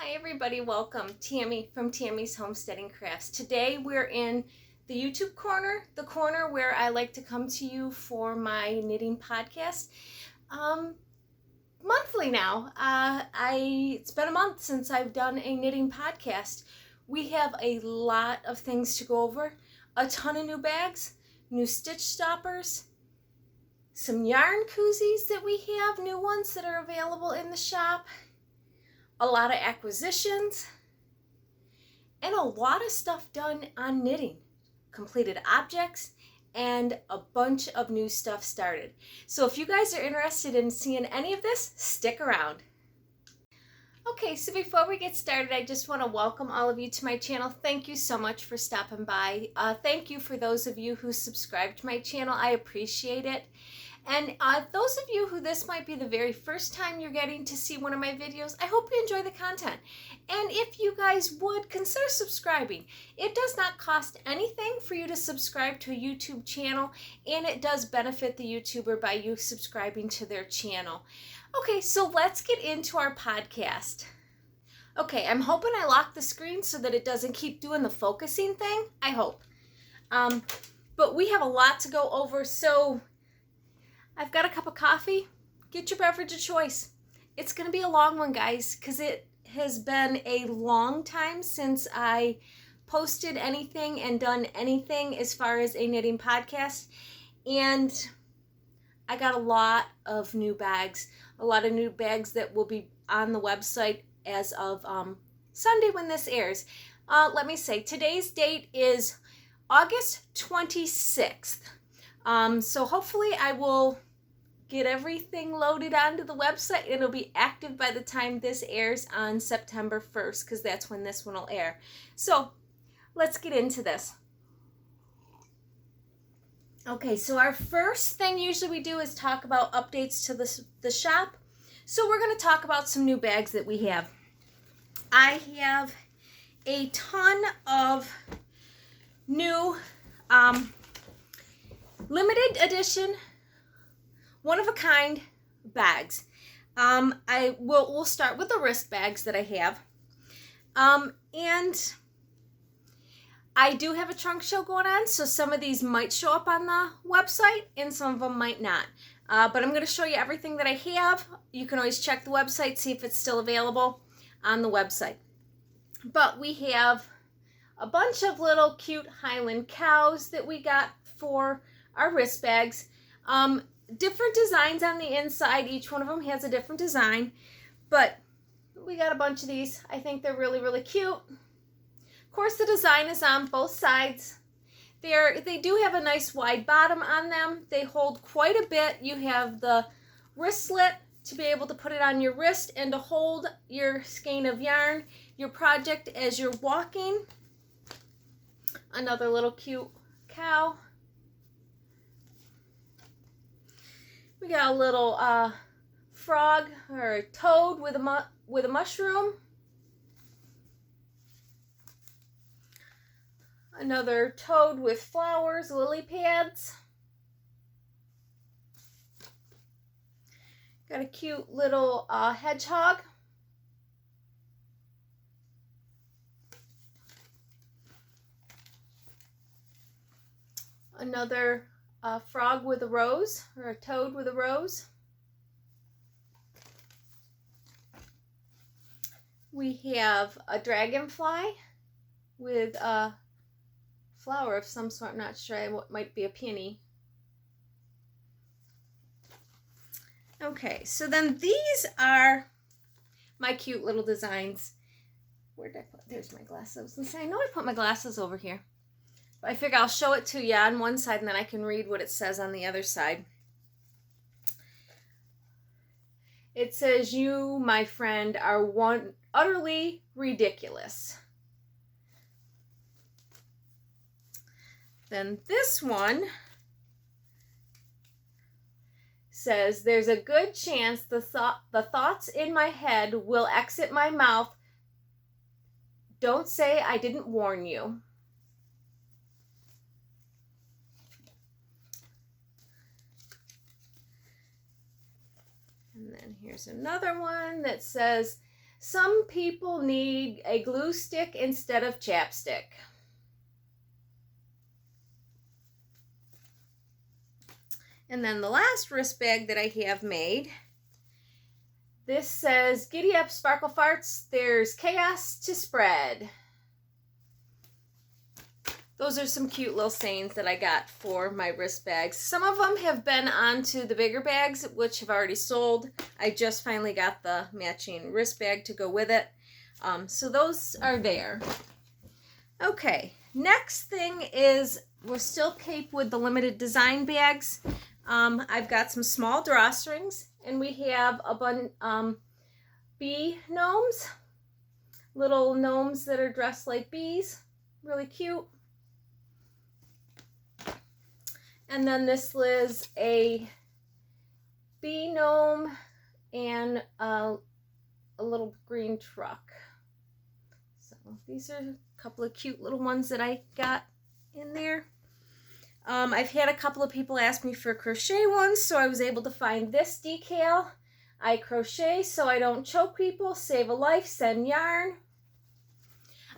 Hi everybody, welcome. Tammy from Tammy's Homesteading Crafts. Today we're in the YouTube corner, the corner where I like to come to you for my knitting podcast. Monthly now. It's been a month since I've done a knitting podcast. We have a lot of things to go over, a ton of new bags, new stitch stoppers, some yarn koozies that we have, new ones that are available in the shop, a lot of acquisitions, and a lot of stuff done on knitting, completed objects, and a bunch of new stuff started. So if you guys are interested in seeing any of this, stick around. Okay, so before we get started, I just want to welcome all of you to my channel. Thank you so much for stopping by. Thank you for those of you who subscribe to my channel. I appreciate it. And those of you who this might be the very first time you're getting to see one of my videos, I hope you enjoy the content. And if you guys would, consider subscribing. It does not cost anything for you to subscribe to a YouTube channel, and it does benefit the YouTuber by you subscribing to their channel. Okay, so let's get into our podcast. Okay, I'm hoping I lock the screen so that it doesn't keep doing the focusing thing. I hope. But we have a lot to go over, so I've got a cup of coffee. Get your beverage of choice. It's going to be a long one, guys, because it has been a long time since I posted anything and done anything as far as a knitting podcast. And I got a lot of new bags. A lot of new bags that will be on the website as of Sunday when this airs. Let me say, today's date is August 26th. So hopefully I will get everything loaded onto the website and it'll be active by the time this airs on September 1st, because that's when this one will air. So let's get into this. Okay, so our first thing usually we do is talk about updates to the shop. So we're going to talk about some new bags that we have. I have a ton of new limited edition, one-of-a-kind bags. We'll start with the wrist bags that I have. And I do have a trunk show going on, so some of these might show up on the website and some of them might not. But I'm going to show you everything that I have. You can always check the website, see if it's still available on the website. But we have a bunch of little cute Highland cows that we got for our wrist bags. Different designs on the inside. Each one of them has a different design. But we got a bunch of these. I think they're really, really cute. Of course, the design is on both sides. They do have a nice wide bottom on them. They hold quite a bit. You have the wrist slit to be able to put it on your wrist and to hold your skein of yarn, your project as you're walking. Another little cute cow. We got a little frog or a toad with a mushroom. Another toad with flowers, lily pads. Got a cute little hedgehog. Another frog with a rose, or a toad with a rose. We have a dragonfly with a flower of some sort. I'm not sure what might be a peony. Okay, so then these are my cute little designs. Where did I put? There's my glasses. I know I put my glasses over here. But I figure I'll show it to you on one side and then I can read what it says on the other side. It says, "You, my friend, are utterly ridiculous." Then this one says, "There's a good chance the thoughts in my head will exit my mouth. Don't say I didn't warn you." And then here's another one that says, Some people need a glue stick instead of chapstick. And then the last wrist bag that I have made, this says, "Giddy up, sparkle farts, there's chaos to spread." Those are some cute little sayings that I got for my wrist bags. Some of them have been onto the bigger bags, which have already sold. I just finally got the matching wrist bag to go with it. So those are there. Okay, next thing is we're still Cape with the limited design bags. I've got some small drawstrings, and we have a bunch bee gnomes, little gnomes that are dressed like bees, really cute. And then this is a bee gnome and a little green truck. So these are a couple of cute little ones that I got in there. I've had a couple of people ask me for crochet ones, so I was able to find this decal. I crochet so I don't choke people, save a life, send yarn.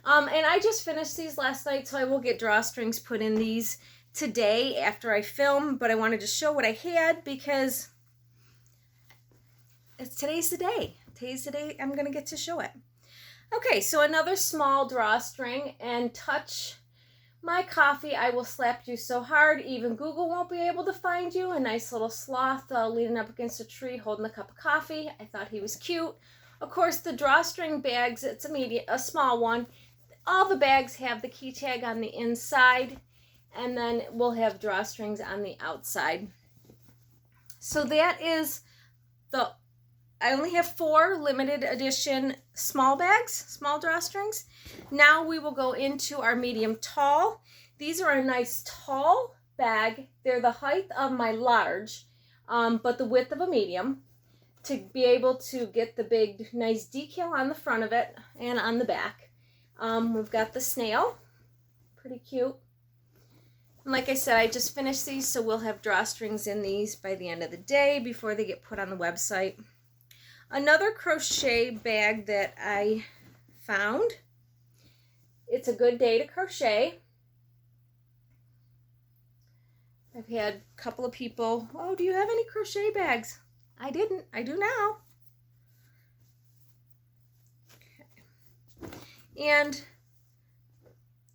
And I just finished these last night, so I will get drawstrings put in these today after I film, but I wanted to show what I had because today's the day. Today's the day I'm going to get to show it. Okay, so another small drawstring, and touch my coffee, I will slap you so hard even Google won't be able to find you. A nice little sloth leaning up against a tree holding a cup of coffee. I thought he was cute. Of course, the drawstring bags, it's a small one. All the bags have the key tag on the inside, and then we'll have drawstrings on the outside. So that is I only have 4 limited edition small bags, small drawstrings. Now we will go into our medium tall. These are a nice tall bag. They're the height of my large, but the width of a medium, to be able to get the big, nice decal on the front of it and on the back. We've got the snail, pretty cute. And like I said, I just finished these, so we'll have drawstrings in these by the end of the day before they get put on the website. Another crochet bag that I found. It's a good day to crochet. I've had a couple of people, "Oh, do you have any crochet bags?" I didn't. I do now. Okay. And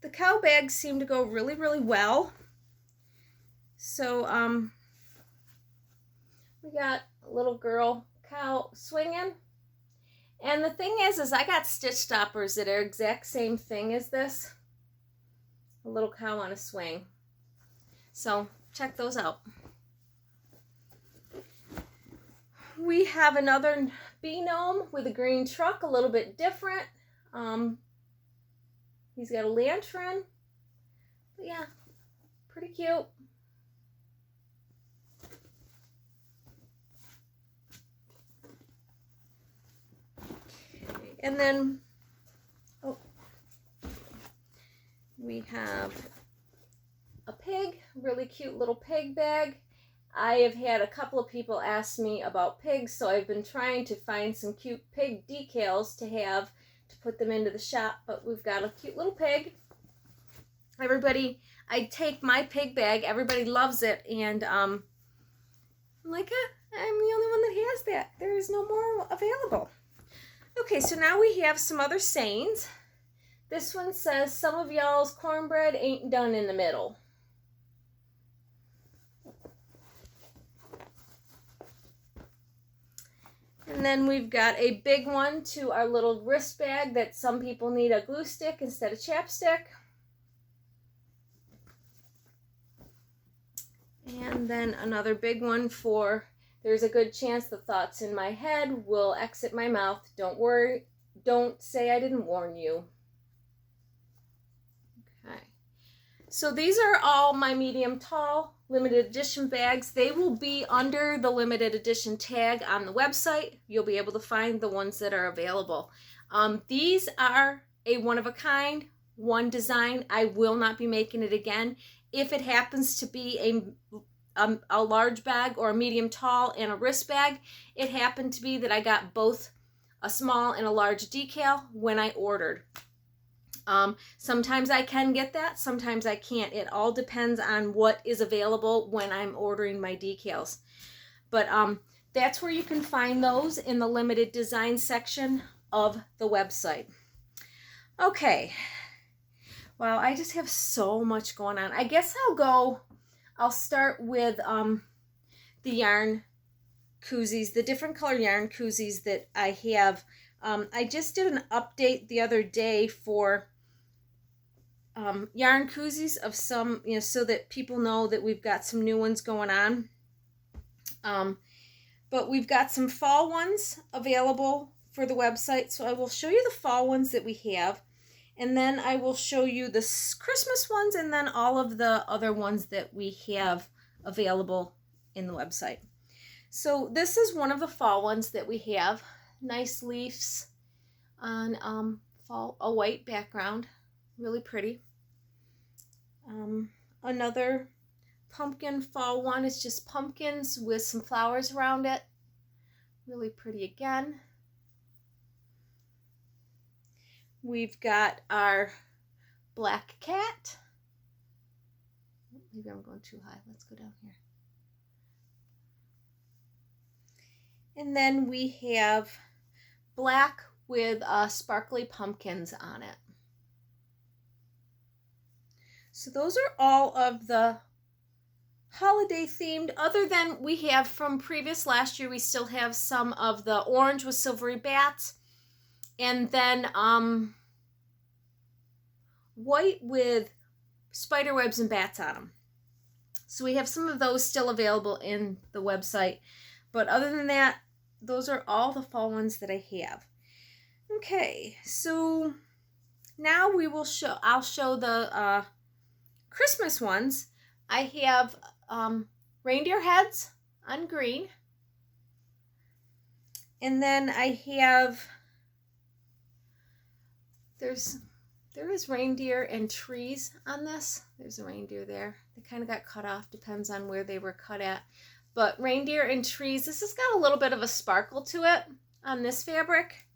the cow bags seem to go really, really well. So, we got a little girl cow swinging. And the thing is I got stitch stoppers that are exact same thing as this. A little cow on a swing. So, check those out. We have another bee gnome with a green truck, a little bit different. He's got a lantern. But yeah, pretty cute. And then, we have a pig, really cute little pig bag. I have had a couple of people ask me about pigs, so I've been trying to find some cute pig decals to have to put them into the shop, but we've got a cute little pig. Everybody, I take my pig bag, everybody loves it, and I'm like, I'm the only one that has that. There is no more available. Okay, so now we have some other sayings. This one says, "Some of y'all's cornbread ain't done in the middle." And then we've got a big one to our little wrist bag that some people need a glue stick instead of chapstick. And then another big one for, "There's a good chance the thoughts in my head will exit my mouth. Don't worry. Don't say I didn't warn you." Okay. So these are all my medium tall limited edition bags. They will be under the limited edition tag on the website. You'll be able to find the ones that are available. These are a one of a kind, one design. I will not be making it again. If it happens to be a large bag or a medium tall and a wrist bag, it happened to be that I got both a small and a large decal when I ordered. Sometimes I can get that, sometimes I can't. It all depends on what is available when I'm ordering my decals. But that's where you can find those, in the limited design section of the website. Okay, well, I just have so much going on. I guess I'll start with the yarn koozies, the different color yarn koozies that I have. I just did an update the other day for yarn koozies of some, so that people know that we've got some new ones going on. But we've got some fall ones available for the website, so I will show you the fall ones that we have, and then I will show you the Christmas ones, and then all of the other ones that we have available in the website. So this is one of the fall ones that we have. Nice leaves on a white background, really pretty. Another pumpkin fall one is just pumpkins with some flowers around it, really pretty again. We've got our black cat. Maybe I'm going too high. Let's go down here. And then we have black with sparkly pumpkins on it. So those are all of the holiday themed, other than we have from previous last year, we still have some of the orange with silvery bats, and then white with spider webs and bats on them. So we have some of those still available in the website, but other than that, those are all the fall ones that I have. Okay, so now I'll show the Christmas ones. I have reindeer heads on green, and then I have there is reindeer and trees on this. There's a reindeer there. They kind of got cut off, depends on where they were cut at. But reindeer and trees, this has got a little bit of a sparkle to it on this fabric.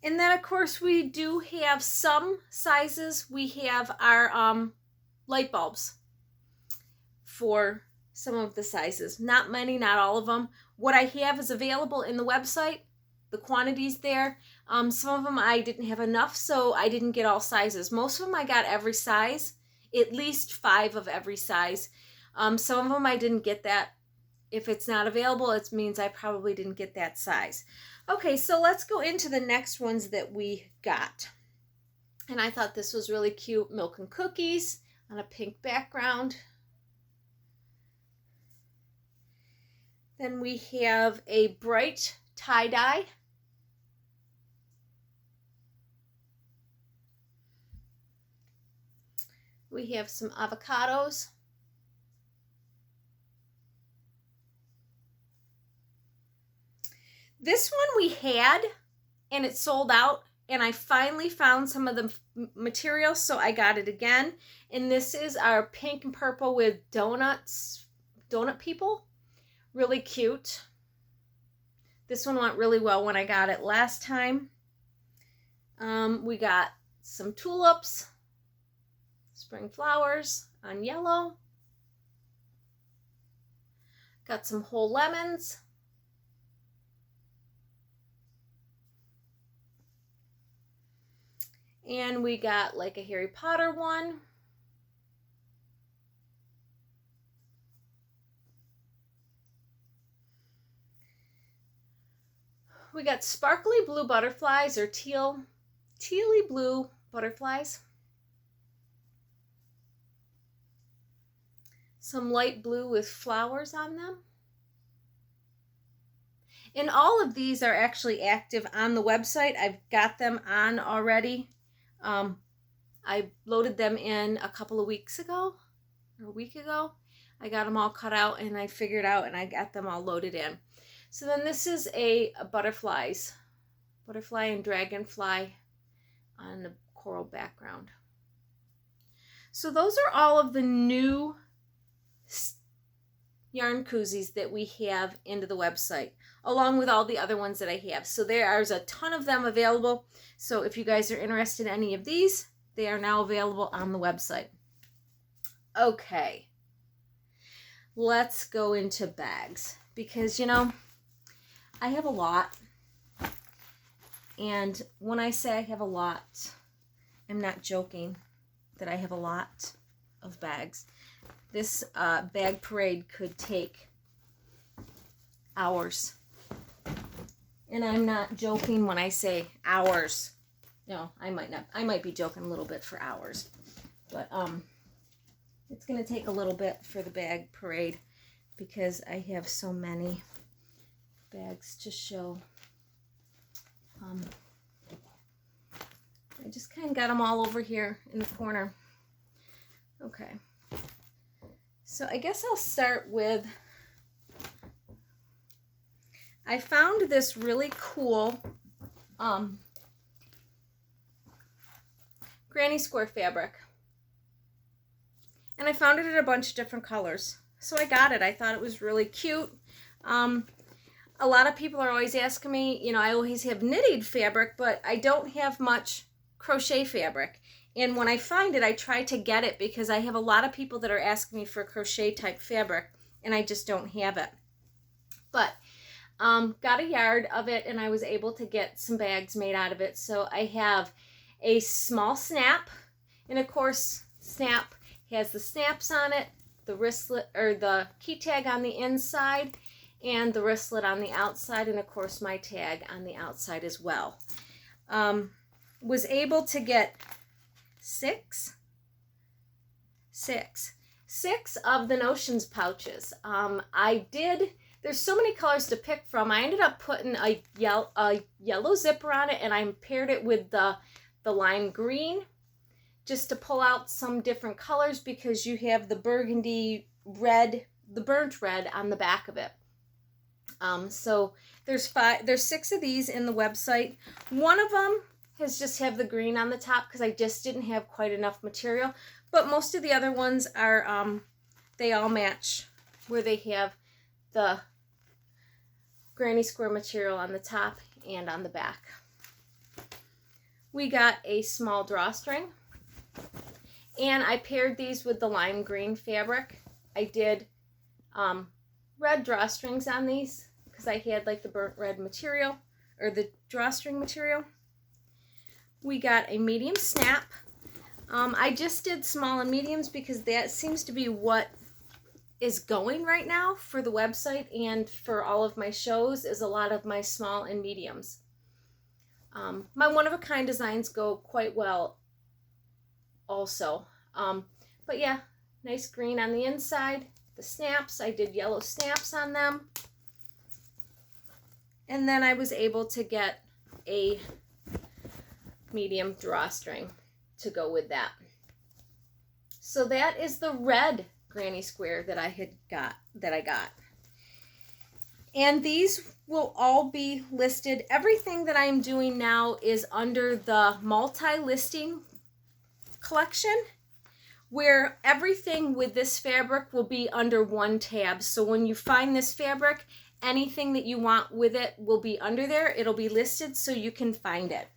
And then of course we do have some sizes. We have our light bulbs for some of the sizes. Not many, not all of them. What I have is available in the website, the quantities there. Some of them I didn't have enough, so I didn't get all sizes. Most of them I got every size, at least 5 of every size. Some of them I didn't get that. If it's not available, it means I probably didn't get that size. Okay, so let's go into the next ones that we got. And I thought this was really cute. Milk and cookies on a pink background. Then we have a bright tie-dye. We have some avocados. This one we had, and it sold out, and I finally found some of the material, so I got it again. And this is our pink and purple with donut people. Really cute. This one went really well when I got it last time. We got some tulips, spring flowers on yellow. Got some whole lemons. And we got like a Harry Potter one. We got sparkly blue butterflies, or tealy blue butterflies. Some light blue with flowers on them. And all of these are actually active on the website. I've got them on already. I loaded them in a couple of weeks ago, or a week ago. I got them all cut out and I figured out, and I got them all loaded in. So then this is a butterfly and dragonfly on the coral background. So those are all of the new yarn koozies that we have into the website, along with all the other ones that I have. So there's a ton of them available. So if you guys are interested in any of these, they are now available on the website. Okay, let's go into bags, because, you know, I have a lot. And when I say I have a lot, I'm not joking that I have a lot of bags. This bag parade could take hours. And I'm not joking when I say hours. No, I might be joking a little bit for hours. But it's going to take a little bit for the bag parade because I have so many bags to show. I just kind of got them all over here in the corner. Okay. So I guess I'll start with, I found this really cool granny square fabric. And I found it in a bunch of different colors. So I got it. I thought it was really cute. A lot of people are always asking me, you know, I always have knitted fabric, but I don't have much crochet fabric. And when I find it, I try to get it because I have a lot of people that are asking me for crochet type fabric and I just don't have it. But got a yard of it and I was able to get some bags made out of it. So I have a small snap, and of course snap has the snaps on it, the wristlet or the key tag on the inside, and the wristlet on the outside, and of course my tag on the outside as well. Was able to get six of the Notions pouches. There's so many colors to pick from. I ended up putting a yellow zipper on it, and I paired it with the lime green just to pull out some different colors because you have the burgundy red, the burnt red on the back of it. So there's 6 of these in the website. One of them has just have the green on the top because I just didn't have quite enough material. But most of the other ones are, they all match where they have the granny square material on the top and on the back. We got a small drawstring. And I paired these with the lime green fabric. I did red drawstrings on these because I had like the burnt red material or the drawstring material. We got a medium snap. I just did small and mediums because that seems to be what is going right now for the website and for all of my shows is a lot of my small and mediums. My one-of-a-kind designs go quite well also. But yeah, nice green on the inside. The snaps, I did yellow snaps on them. And then I was able to get a medium drawstring to go with that. So that is the red granny square that I got. And these will all be listed. Everything that I'm doing now is under the multi-listing collection, where everything with this fabric will be under one tab. So when you find this fabric, anything that you want with it will be under there. It'll be listed so you can find it.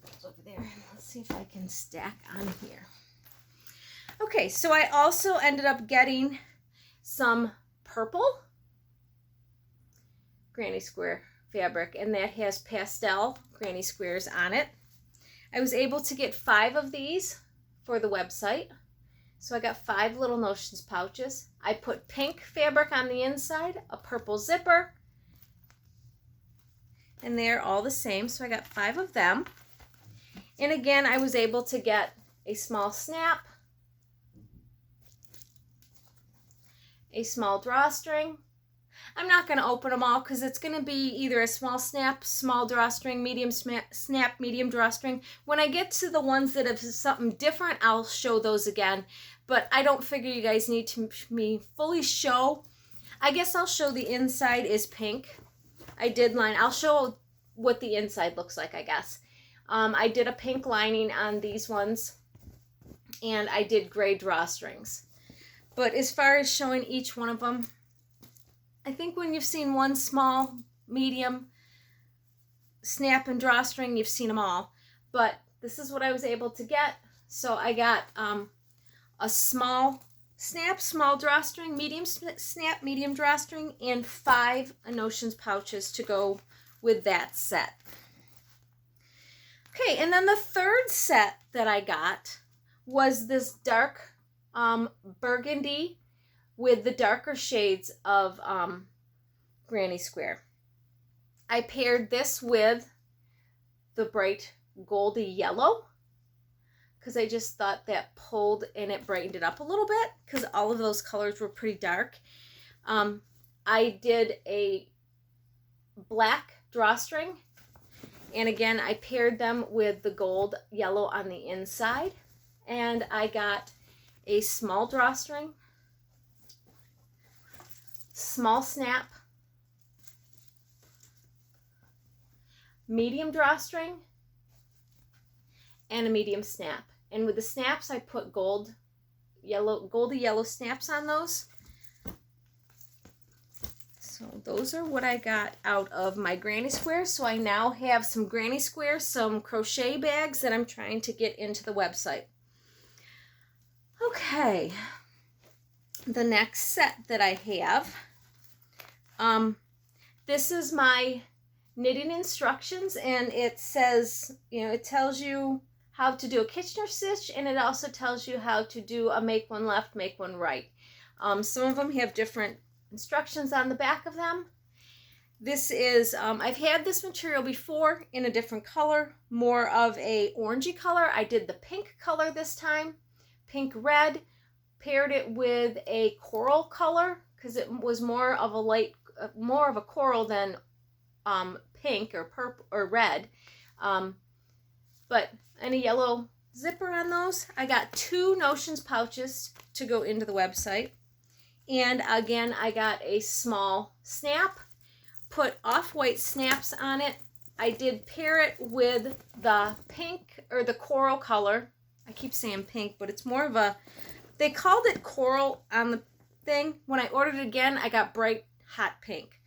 It's over there. Let's see if I can stack on here. Okay, so I also ended up getting some purple granny square fabric, and that has pastel granny squares on it. I was able to get 5 of these for the website. So I got 5 little Notions pouches. I put pink fabric on the inside, a purple zipper, and they're all the same. So I got 5 of them. And again, I was able to get a small snap, a small drawstring. I'm not going to open them all because it's going to be either a small snap, small drawstring, medium snap, medium drawstring. When I get to the ones that have something different, I'll show those again. But I don't figure you guys need to me fully show. I guess I'll show the inside is pink. I did line. I'll show what the inside looks like, I guess. I did a pink lining on these ones, and I did gray drawstrings. But as far as showing each one of them, I think when you've seen one small, medium, snap and drawstring, you've seen them all. But this is what I was able to get. So I got a small snap, small drawstring, medium snap, medium drawstring, and 5 notions pouches to go with that set. Okay, and then the third set that I got was this dark burgundy with the darker shades of Granny Square. I paired this with the bright goldy yellow because I just thought that pulled and it brightened it up a little bit because all of those colors were pretty dark. I did a black drawstring, and again I paired them with the gold yellow on the inside, and I got a small drawstring, small snap, medium drawstring, and a medium snap. And with the snaps I put goldy yellow snaps on those. So those are what I got out of my Granny Square. So I now have some Granny Square, some crochet bags that I'm trying to get into the website. Okay, the next set that I have, this is my knitting instructions, and it says, it tells you how to do a Kitchener stitch, and it also tells you how to do a make one left, make one right. Some of them have different instructions on the back of them. This is, I've had this material before in a different color, more of a orangey color. I did the pink color this time, pink red, paired it with a coral color because it was more of a coral than pink or purple or red. And a yellow zipper on those. I got 2 notions pouches to go into the website. And again, I got a small snap, put off-white snaps on it. I did pair it with the pink or the coral color. I keep saying pink, but it's more of a, they called it coral on the thing. When I ordered it again, I got bright hot pink.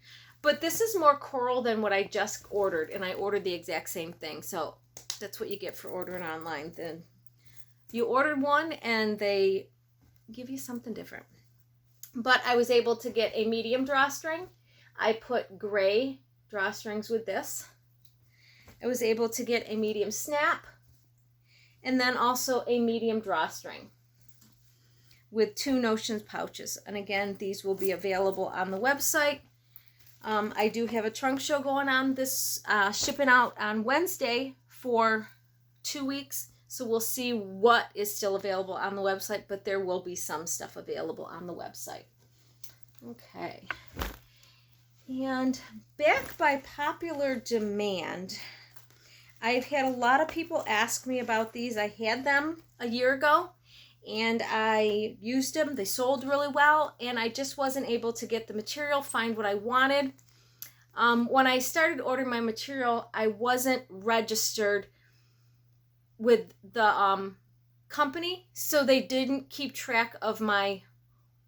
But this is more coral than what I just ordered, and I ordered the exact same thing. So that's what you get for ordering online. Then you ordered one and they give you something different. But I was able to get a medium drawstring. I put gray drawstrings with this. I was able to get a medium snap, and then also a medium drawstring with 2 notions pouches. And again, these will be available on the website. I do have a trunk show going on this, shipping out on Wednesday for 2 weeks. So we'll see what is still available on the website, but there will be some stuff available on the website. Okay. And back by popular demand, I've had a lot of people ask me about these. I had them a year ago, and I used them. They sold really well, and I just wasn't able to get the material, find what I wanted. When I started ordering my material, I wasn't registered with the company, so they didn't keep track of my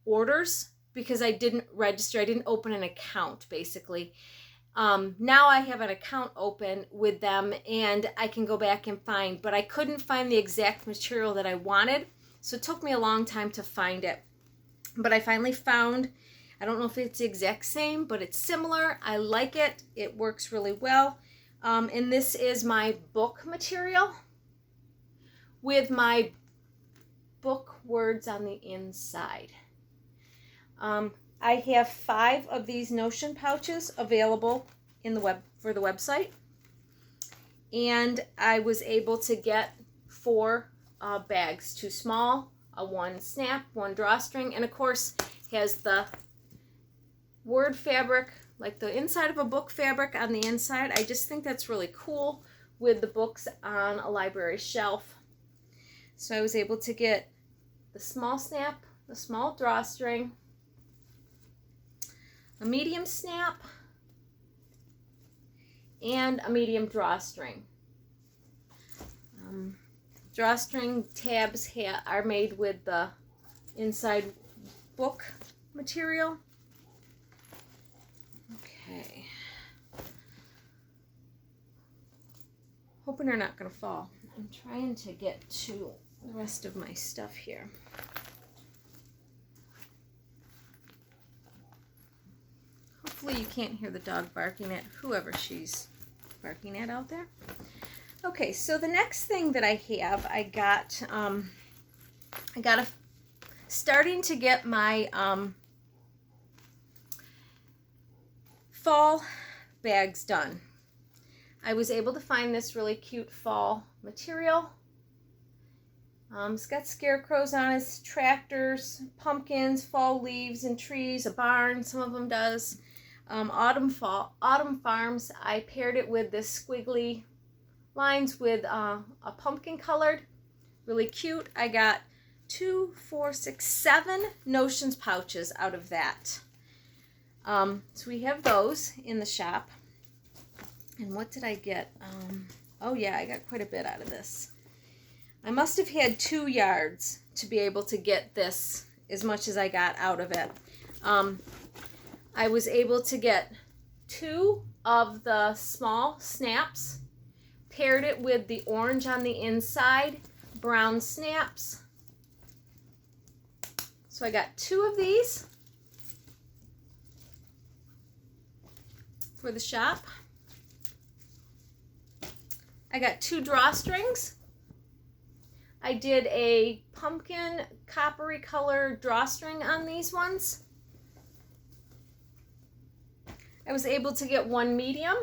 orders because I didn't register. I didn't open an account, basically. Now I have an account open with them, and I can go back and find, but I couldn't find the exact material that I wanted, so it took me a long time to find it. But I finally found, I don't know if it's the exact same, but it's similar. I like it. It works really well. And this is my book material with my book words on the inside. I have 5 of these notion pouches available in the for the website, and I was able to get 4 bags, 2 small, a 1 snap, 1 drawstring, and of course has the word fabric, like the inside of a book fabric on the inside. I just think that's really cool with the books on a library shelf. So I was able to get the small snap, the small drawstring, a medium snap, and a medium drawstring. Drawstring tabs are made with the inside book material. Okay. Hoping they're not going to fall. I'm trying to get to the rest of my stuff here. Hopefully you can't hear the dog barking at whoever she's barking at out there. Okay, so the next thing that I have, I got starting to get my fall bags done. I was able to find this really cute fall material. It's got scarecrows on it, tractors, pumpkins, fall leaves and trees, a barn, some of them does. Autumn farms. I paired it with this squiggly lines with a pumpkin colored, really cute. I got 2, 4, 6, 7 notions pouches out of that. So we have those in the shop. And what did I get? Oh yeah, I got quite a bit out of this. I must have had 2 yards to be able to get this as much as I got out of it. I was able to get 2 of the small snaps, paired it with the orange on the inside, brown snaps. So I got 2 of these for the shop. I got 2 drawstrings. I did a pumpkin coppery color drawstring on these ones. I was able to get 1 medium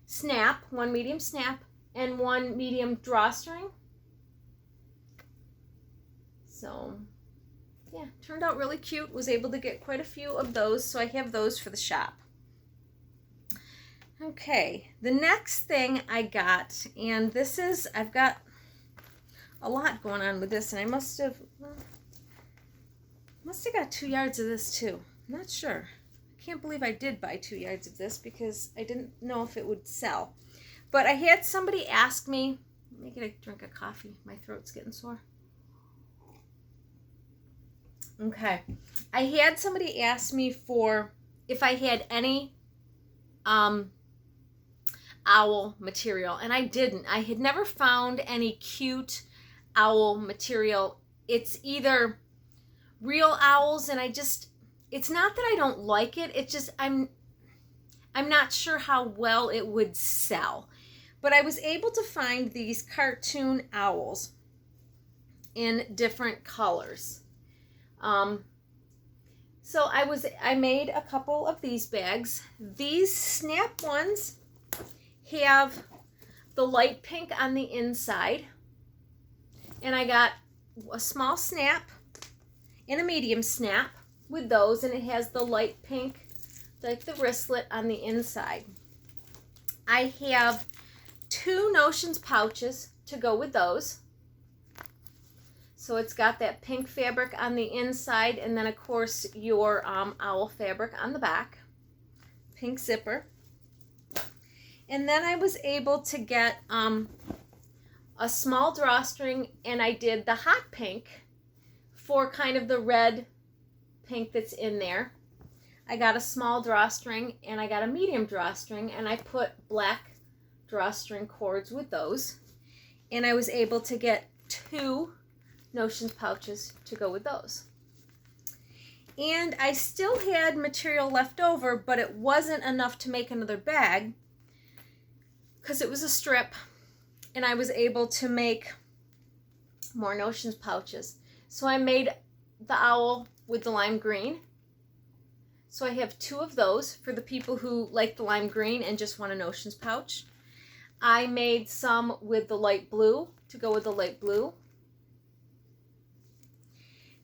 snap, 1 medium snap, and 1 medium drawstring. So yeah, turned out really cute. Was able to get quite a few of those, so I have those for the shop. Okay, the next thing I got, and this is, I've got a lot going on with this, and I must have got 2 yards of this too. I'm not sure. I can't believe I did buy 2 yards of this because I didn't know if it would sell. But I had somebody ask me, let me get a drink of coffee. My throat's getting sore. Okay. I had somebody ask me for if I had any owl material, and I didn't. I had never found any cute owl material. It's either real owls, and it's not that I don't like it, it's just I'm not sure how well it would sell. But I was able to find these cartoon owls in different colors. So I made a couple of these bags. These snap ones have the light pink on the inside, and I got a small snap and a medium snap with those, and it has the light pink, like the wristlet, on the inside. I have 2 notions pouches to go with those. So it's got that pink fabric on the inside, and then of course your owl fabric on the back. Pink zipper. And then I was able to get a small drawstring, and I did the hot pink for kind of the red pink that's in there. I got a small drawstring and I got a medium drawstring, and I put black drawstring cords with those. And I was able to get 2 notions pouches to go with those. And I still had material left over, but it wasn't enough to make another bag because it was a strip, and I was able to make more notions pouches. So I made the owl with the lime green. So I have 2 of those for the people who like the lime green and just want a notions pouch. I made some with the light blue to go with the light blue.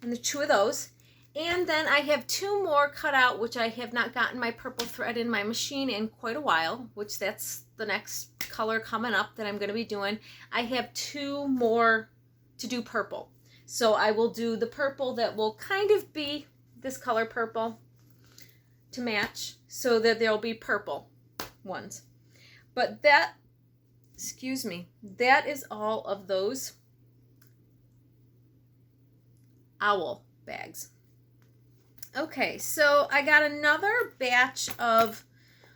And the 2 of those. And then I have 2 more cut out, which I have not gotten my purple thread in my machine in quite a while, which that's the next color coming up that I'm going to be doing. I have 2 more to do purple. So I will do the purple that will kind of be this color purple to match, so that there'll be purple ones. But that, excuse me, that is all of those owl bags. Okay, so I got another batch of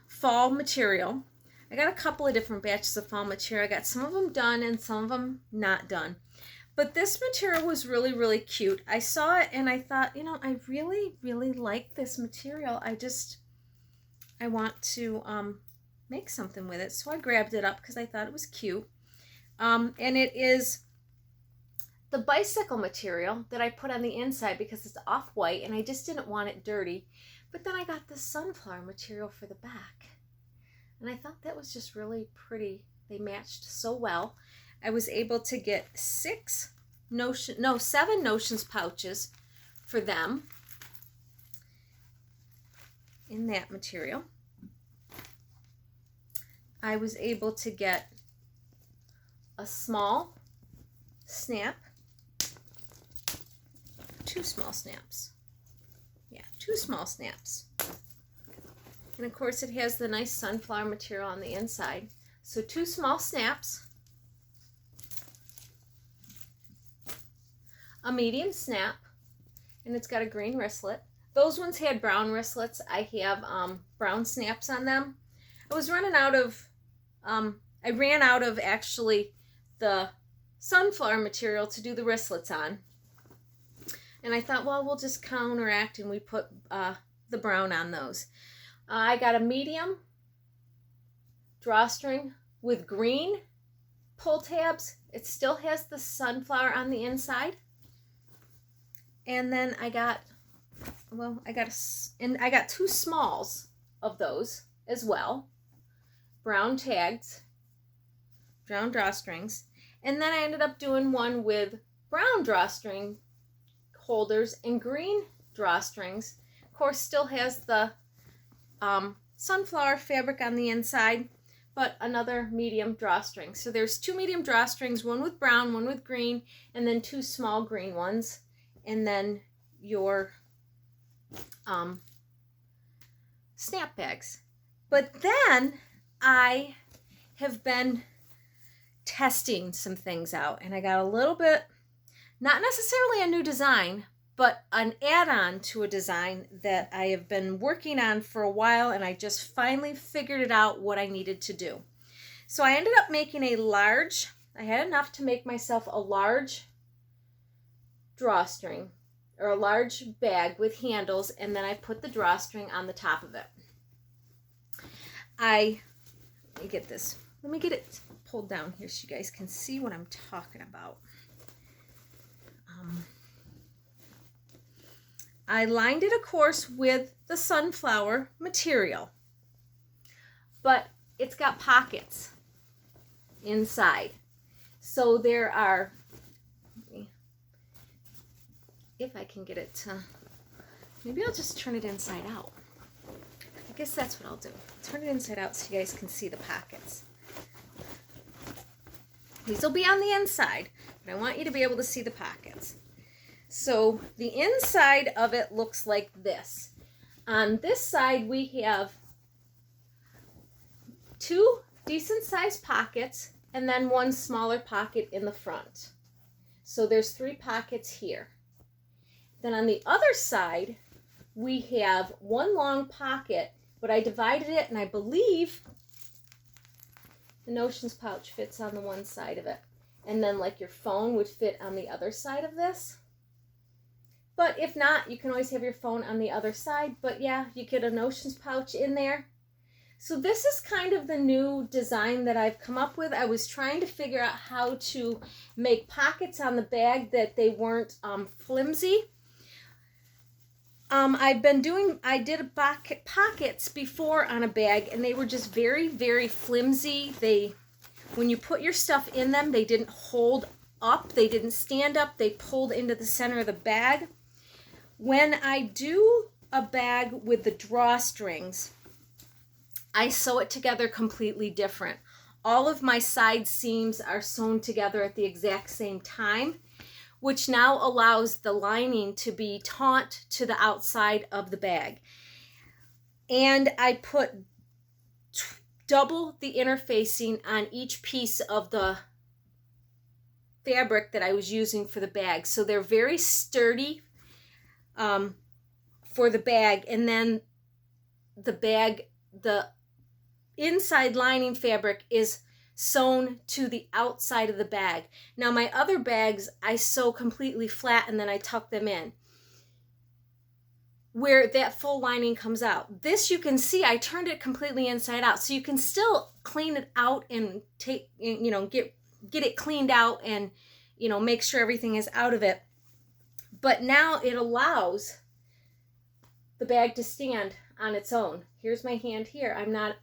fall material. I got a couple of different batches of fall material. I got some of them done and some of them not done. But this material was really, really cute. I saw it and I thought, you know, I really, really like this material. I want to make something with it. So I grabbed it up because I thought it was cute. And it is the bicycle material that I put on the inside because it's off-white and I just didn't want it dirty. But then I got the sunflower material for the back. And I thought that was just really pretty. They matched so well. I was able to get 7 Notions pouches for them in that material. I was able to get a small snap, 2 small snaps. Yeah, 2 small snaps. And of course it has the nice sunflower material on the inside. So 2 small snaps, a medium snap, and it's got a green wristlet. Those ones had brown wristlets. I have brown snaps on them. I was running out of, I ran out of actually the sunflower material to do the wristlets on. And I thought, well, we'll just counteract and we put the brown on those. I got a medium drawstring with green pull tabs. It still has the sunflower on the inside. And then I got 2 smalls of those as well. Brown tags, brown drawstrings. And then I ended up doing one with brown drawstring holders and green drawstrings. Of course, still has the sunflower fabric on the inside, but another medium drawstring. So there's 2 medium drawstrings, one with brown, one with green, and then 2 small green ones. And then your snap bags. But then I have been testing some things out, and I got a little bit, not necessarily a new design, but an add-on to a design that I have been working on for a while, and I just finally figured it out what I needed to do. So I ended up making I had enough to make myself a large drawstring, or a large bag with handles, and then I put the drawstring on the top of it. Let me get it pulled down here so you guys can see what I'm talking about. I lined it, of course, with the sunflower material, but it's got pockets inside. So there are, if I can get it to, maybe I'll just turn it inside out. I guess that's what I'll do. Turn it inside out so you guys can see the pockets. These will be on the inside, but I want you to be able to see the pockets. So the inside of it looks like this. On this side we have 2 decent sized pockets and then 1 smaller pocket in the front. So there's 3 pockets here. Then on the other side, we have 1 long pocket, but I divided it, and I believe the Notions pouch fits on the one side of it. And then like your phone would fit on the other side of this. But if not, you can always have your phone on the other side. But yeah, you get a Notions pouch in there. So this is kind of the new design that I've come up with. I was trying to figure out how to make pockets on the bag that they weren't flimsy. I did pockets before on a bag, and they were just very, very flimsy. When you put your stuff in them, they didn't hold up, they didn't stand up, they pulled into the center of the bag. When I do a bag with the drawstrings, I sew it together completely different. All of my side seams are sewn together at the exact same time, which now allows the lining to be taut to the outside of the bag. And I put double the interfacing on each piece of the fabric that I was using for the bag. So they're very sturdy for the bag. And then the bag, the inside lining fabric is sewn to the outside of the bag. Now my other bags, I sew completely flat and then I tuck them in where that full lining comes out. This, you can see I turned it completely inside out, so you can still clean it out and take, you know, get it cleaned out and, you know, make sure everything is out of it. But now it allows the bag to stand on its own. Here's my hand here.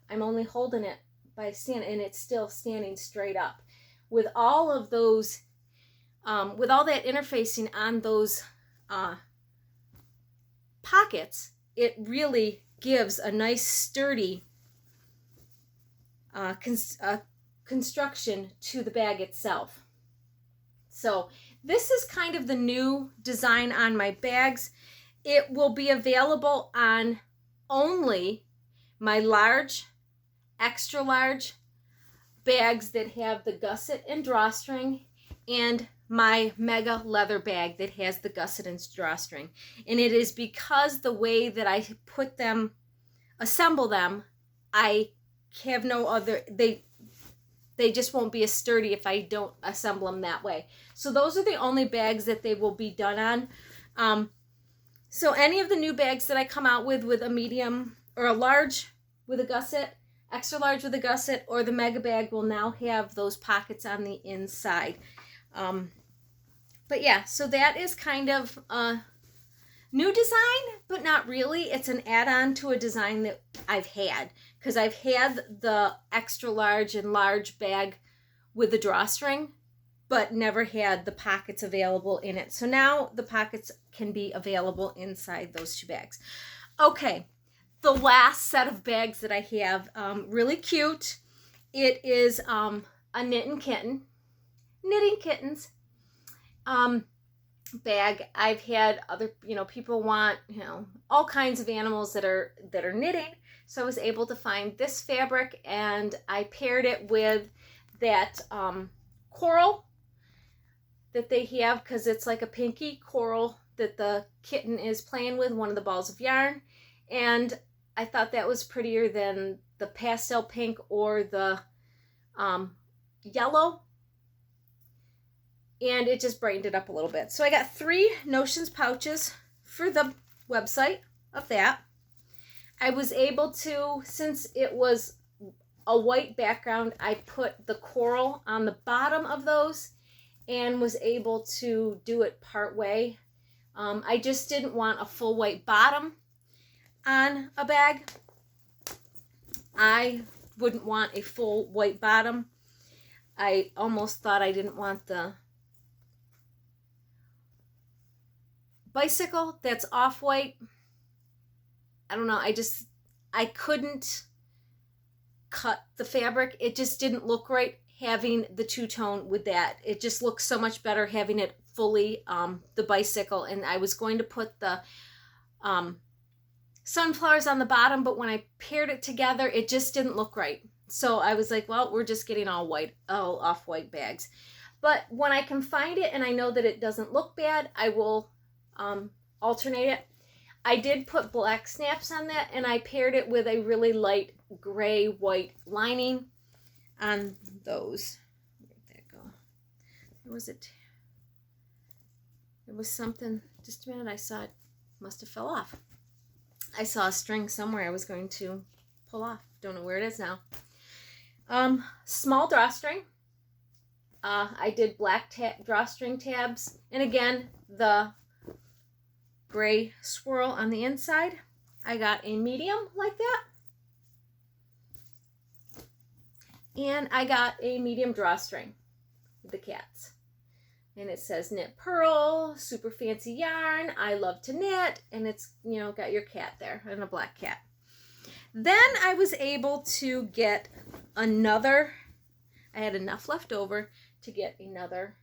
I'm only holding it by stand, and it's still standing straight up. With all of those, with all that interfacing on those pockets, it really gives a nice sturdy construction to the bag itself. So this is kind of the new design on my bags. It will be available on only my large, extra large bags that have the gusset and drawstring, and my mega leather bag that has the gusset and drawstring. And it is because the way that I put them, assemble them, I have no other, they just won't be as sturdy if I don't assemble them that way. So those are the only bags that they will be done on. So any of the new bags that I come out with a medium or a large with a gusset, extra large with a gusset, or the mega bag will now have those pockets on the inside. But yeah, so that is kind of a new design, but not really. It's an add-on to a design that I've had, because I've had the extra large and large bag with the drawstring, but never had the pockets available in it. So now the pockets can be available inside those two bags. Okay, the last set of bags that I have, really cute. It is a knitting kittens bag. I've had other, people want, all kinds of animals that are knitting. So I was able to find this fabric, and I paired it with that coral that they have, because it's like a pinky coral that the kitten is playing with, one of the balls of yarn. And I thought that was prettier than the pastel pink or the yellow. And it just brightened it up a little bit. So I got 3 Notions pouches for the website of that. I was able to, since it was a white background, I put the coral on the bottom of those and was able to do it part way. I just didn't want a full white bottom on a bag. I wouldn't want a full white bottom. I almost thought I didn't want the bicycle that's off-white. I don't know, I couldn't cut the fabric. It just didn't look right having the two-tone with that. It just looks so much better having it fully the bicycle. And I was going to put the sunflowers on the bottom, but when I paired it together, it just didn't look right. So I was like, well, we're just getting all off-white bags. But when I can find it and I know that it doesn't look bad, I will alternate it. I did put black snaps on that, and I paired it with a really light gray white lining on those. Where'd that go? Where was it? There was something, just a minute, I saw it, must have fell off. I saw a string somewhere I was going to pull off. Don't know where it is now. Small drawstring. I did black drawstring tabs, and again, the gray swirl on the inside. I got a medium like that. And I got a medium drawstring with the cats. And it says knit pearl, super fancy yarn, I love to knit, and it's, got your cat there, and a black cat. Then I was able to get another, I had enough left over to get another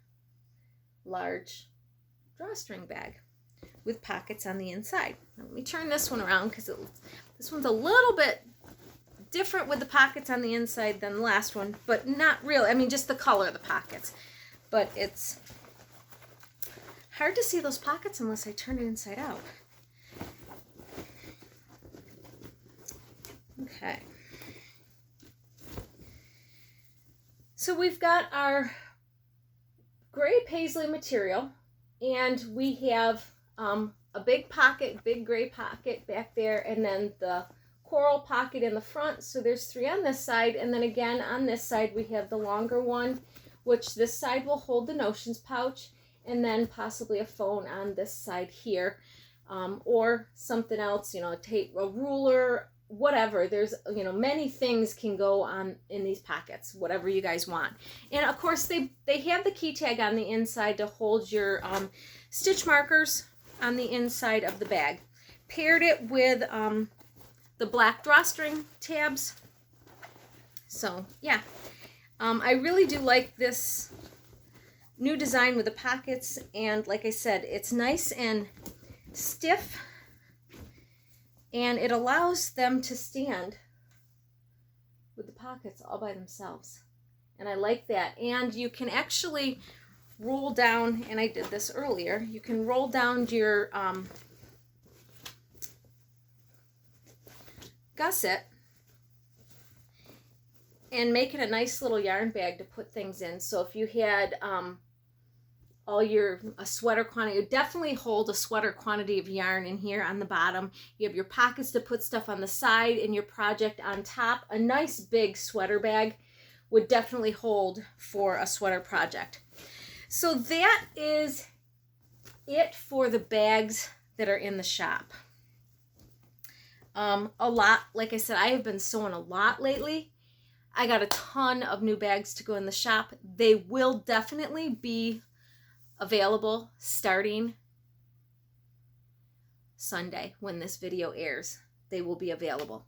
large drawstring bag with pockets on the inside. Now, let me turn this one around, because this one's a little bit different with the pockets on the inside than the last one, but not really. I mean, just the color of the pockets. but it's hard to see those pockets unless I turn it inside out. Okay. So we've got our gray paisley material, and we have a big pocket, big gray pocket back there, and then the coral pocket in the front. So there's 3 on this side, and then again on this side we have the longer one, which this side will hold the notions pouch, and then possibly a phone on this side here, or something else, you know, a tape, a ruler, whatever. There's, you know, many things can go on in these pockets, whatever you guys want. And of course they have the key tag on the inside to hold your stitch markers on the inside of the bag. Paired it with the black drawstring tabs. So yeah, I really do like this new design with the pockets, and like I said, it's nice and stiff, and it allows them to stand with the pockets all by themselves, and I like that. And you can actually roll down, and I did this earlier, you can roll down your gusset and make it a nice little yarn bag to put things in. So if you had a sweater quantity, you definitely hold a sweater quantity of yarn in here on the bottom. You have your pockets to put stuff on the side and your project on top. A nice big sweater bag would definitely hold for a sweater project. So that is it for the bags that are in the shop. A lot, like I said, I have been sewing a lot lately. I got a ton of new bags to go in the shop. They will definitely be available starting Sunday when this video airs. They will be available.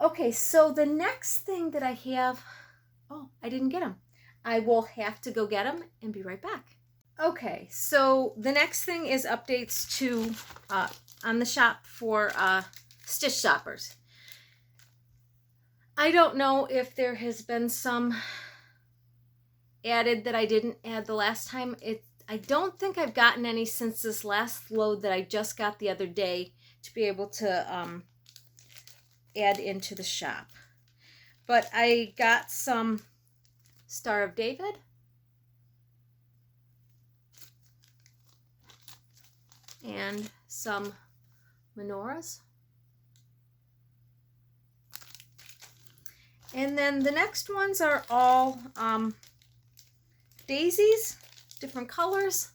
Okay, so the next thing that I have, oh, I didn't get them. I will have to go get them and be right back. Okay, so the next thing is updates to on the shop for stitch stoppers. I don't know if there has been some added that I didn't add the last time. I don't think I've gotten any since this last load that I just got the other day to be able to add into the shop. But I got some Star of David, and some menorahs. And then the next ones are all daisies, different colors.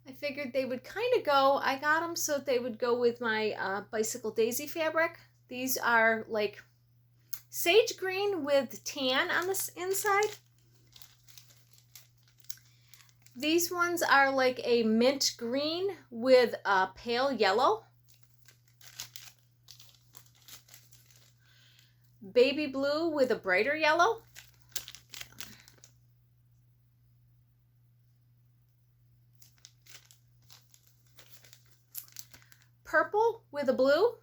I figured they would kind of go, I got them so they would go with my bicycle daisy fabric. These are like sage green with tan on the inside. These ones are like a mint green with a pale yellow. Baby blue with a brighter yellow. Purple with a blue.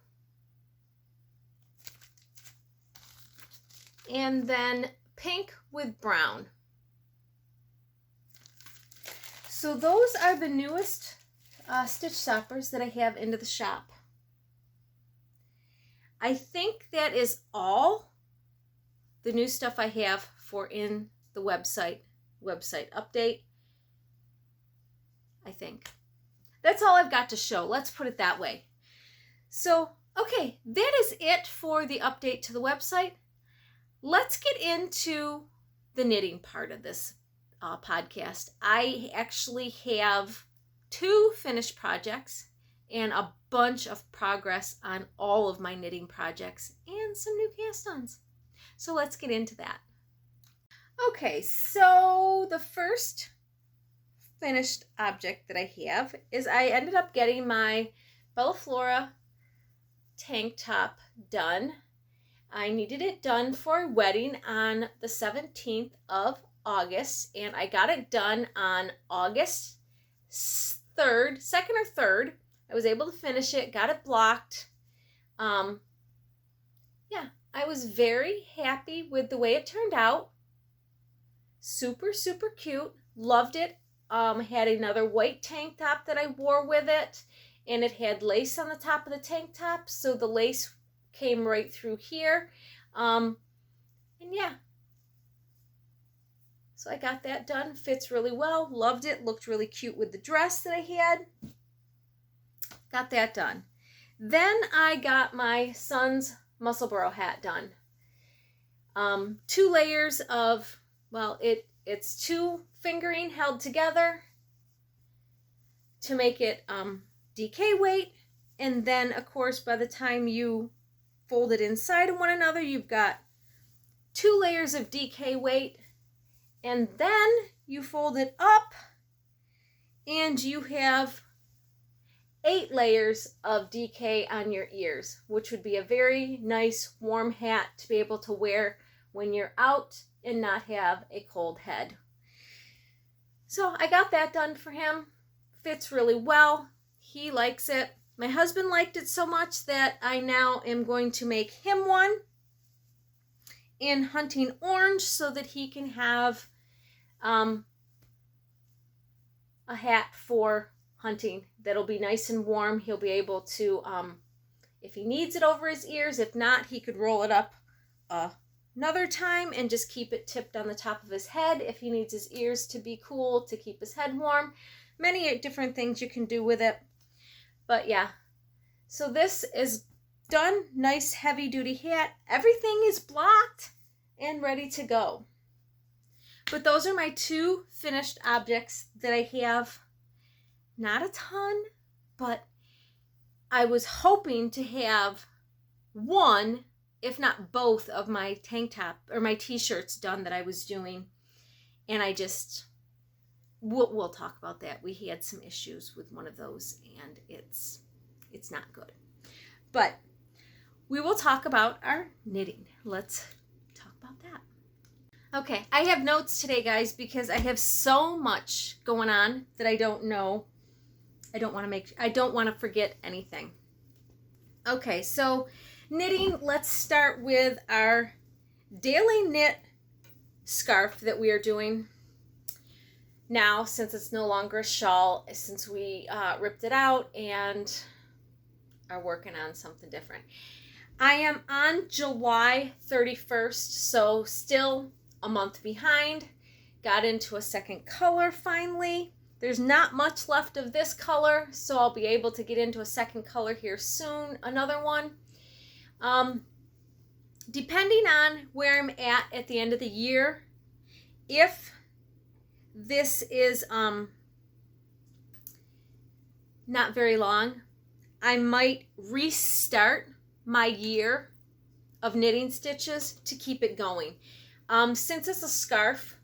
And then pink with brown. So those are the newest stitch stoppers that I have into the shop. I think that is all the new stuff I have for in the website update. I think. That's all I've got to show. Let's put it that way. So, okay, that is it for the update to the website. Let's get into the knitting part of this podcast. I actually have 2 finished projects and a bunch of progress on all of my knitting projects and some new cast-ons. So let's get into that. Okay, so the first finished object that I have is I ended up getting my Bella Flora tank top done. I needed it done for a wedding on the 17th of August, and I got it done on August 3rd, 2nd or 3rd. I was able to finish it, got it blocked. Yeah, I was very happy with the way it turned out. Super, super cute. Loved it. Had another white tank top that I wore with it, and it had lace on the top of the tank top, so the lace came right through here. And yeah, so I got that done. Fits really well. Loved it. Looked really cute with the dress that I had. Got that done. Then I got my son's Musselboro hat done. 2 layers of, well, it's 2 fingering held together to make it DK weight. And then, of course, by the time you fold it inside of one another, you've got 2 layers of DK weight. And then you fold it up and you have 8 layers of DK on your ears, which would be a very nice warm hat to be able to wear when you're out and not have a cold head. So I got that done for him. Fits really well. He likes it. My husband liked it so much that I now am going to make him one in hunting orange so that he can have a hat for hunting that'll be nice and warm. He'll be able to, if he needs it over his ears, if not, he could roll it up another time and just keep it tipped on the top of his head if he needs his ears to be cool, to keep his head warm. Many different things you can do with it. But yeah, so this is done. Nice heavy duty hat. Everything is blocked and ready to go. But those are my 2 finished objects that I have. Not a ton, but I was hoping to have one, if not both, of my tank top or my t-shirts done that I was doing. And I just, we'll talk about that. We had some issues with one of those and it's not good. But we will talk about our knitting. Let's talk about that. Okay, I have notes today, guys, because I have so much going on that I don't know. I don't want to forget anything. Okay, so knitting, let's start with our daily knit scarf that we are doing now, since it's no longer a shawl, since we ripped it out and are working on something different. I am on July 31st, so still a month behind. Got into a second color finally. There's not much left of this color, so I'll be able to get into a second color here soon, another one. Depending on where I'm at the end of the year, if this is not very long, I might restart my year of knitting stitches to keep it going. Since it's a scarf,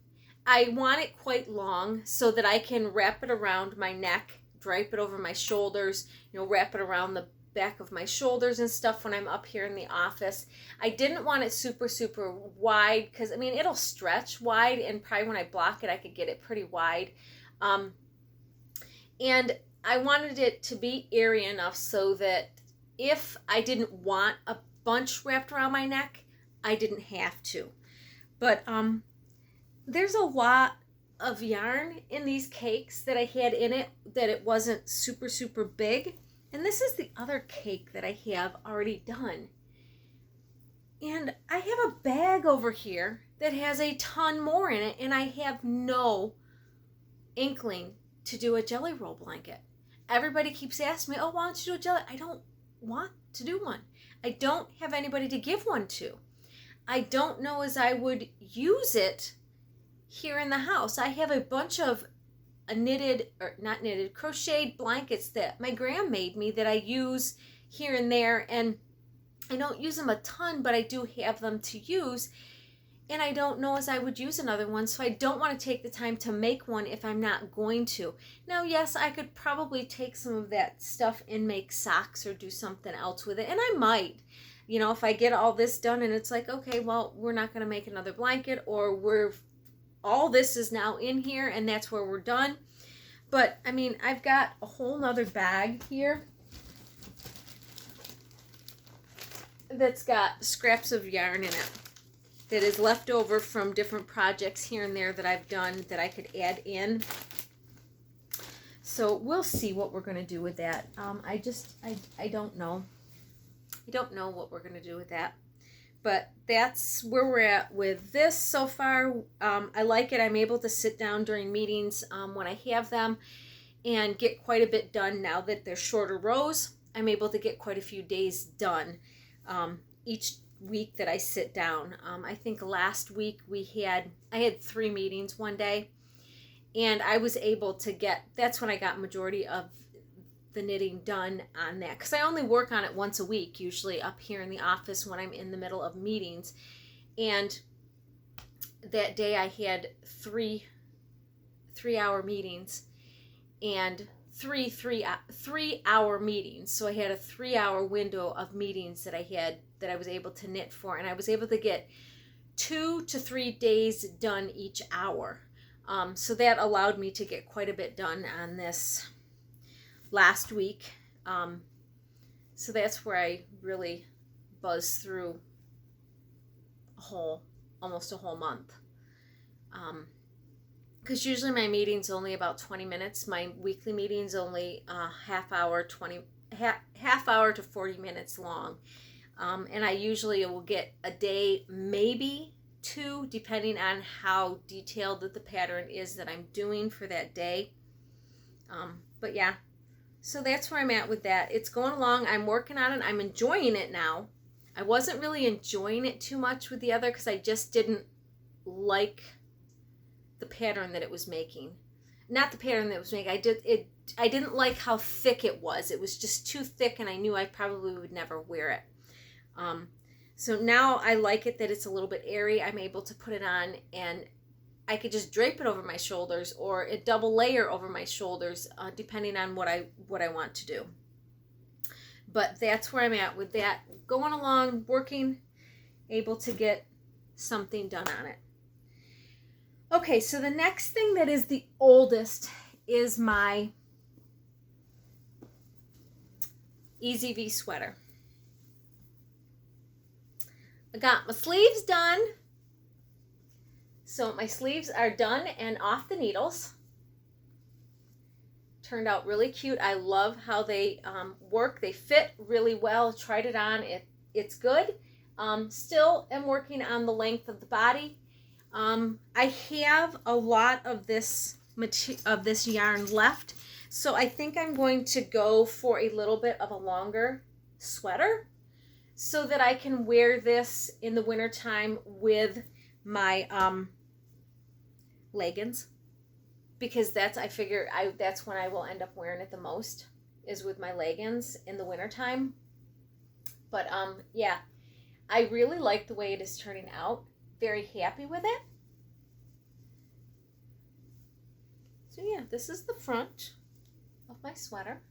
I want it quite long so that I can wrap it around my neck, drape it over my shoulders, wrap it around the back of my shoulders and stuff when I'm up here in the office. I didn't want it super, super wide because, it'll stretch wide, and probably when I block it, I could get it pretty wide. And I wanted it to be airy enough so that if I didn't want a bunch wrapped around my neck, I didn't have to. But there's a lot of yarn in these cakes that I had in it that it wasn't super, super big. And this is the other cake that I have already done. And I have a bag over here that has a ton more in it, and I have no inkling to do a jelly roll blanket. Everybody keeps asking me, oh, why don't you do a jelly? I don't want to do one. I don't have anybody to give one to. I don't know as I would use it here in the house. I have a bunch of crocheted blankets that my gram made me that I use here and there, and I don't use them a ton, but I do have them to use, and I don't know as I would use another one, so I don't want to take the time to make one if I'm not going to. Now, yes, I could probably take some of that stuff and make socks or do something else with it, and I might. If I get all this done and it's like, okay, well, we're not going to make another blanket, or all this is now in here and that's where we're done. But, I've got a whole nother bag here that's got scraps of yarn in it. that is left over from different projects here and there that I've done that I could add in. So we'll see what we're going to do with that. I don't know. I don't know what we're going to do with that. But that's where we're at with this so far. I like it. I'm able to sit down during meetings when I have them and get quite a bit done now that they're shorter rows. I'm able to get quite a few days done each week that I sit down. I think last week I had 3 meetings one day, and I was able to that's when I got majority of the knitting done on that, because I only work on it once a week usually up here in the office when I'm in the middle of meetings. And that day I had 3 3-hour meetings and 3-hour meetings. So I had a 3-hour window of meetings that I was able to knit for, and I was able to get 2 to 3 days done each hour. So that allowed me to get quite a bit done on this last week. So that's where I really buzzed through almost a whole month. Because usually my meeting's only about 20 minutes. My weekly meeting's only half hour to 40 minutes long. And I usually will get a day, maybe 2, depending on how detailed that the pattern is that I'm doing for that day. But yeah, so that's where I'm at with that. It's going along. I'm working on it. I'm enjoying it now. I wasn't really enjoying it too much with the other because I just didn't like the pattern that it was making. Not the pattern that it was making. I didn't like how thick it was. It was just too thick, and I knew I probably would never wear it. So now I like it that it's a little bit airy. I'm able to put it on, and I could just drape it over my shoulders or a double layer over my shoulders, depending on what I want to do. But that's where I'm at with that. Going along, working, able to get something done on it. Okay, so the next thing that is the oldest is my Easy V sweater. I got my sleeves done. So my sleeves are done and off the needles. Turned out really cute. I love how they work. They fit really well. Tried it on. It's good. Still am working on the length of the body. I have a lot of this yarn left, so I think I'm going to go for a little bit of a longer sweater so that I can wear this in the wintertime with my leggings, because I figure that's when I will end up wearing it the most, is with my leggings in the wintertime. But yeah, I really like the way it is turning out. Very happy with it. So yeah, this is the front of my sweater.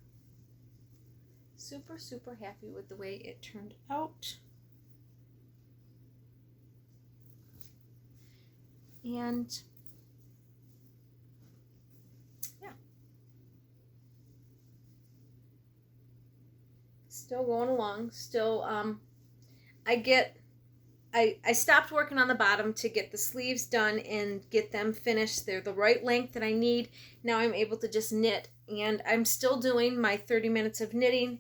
Super, super happy with the way it turned out. And yeah, still going along. Still, I stopped working on the bottom to get the sleeves done and get them finished. They're the right length that I need. Now I'm able to just knit, and I'm still doing my 30 minutes of knitting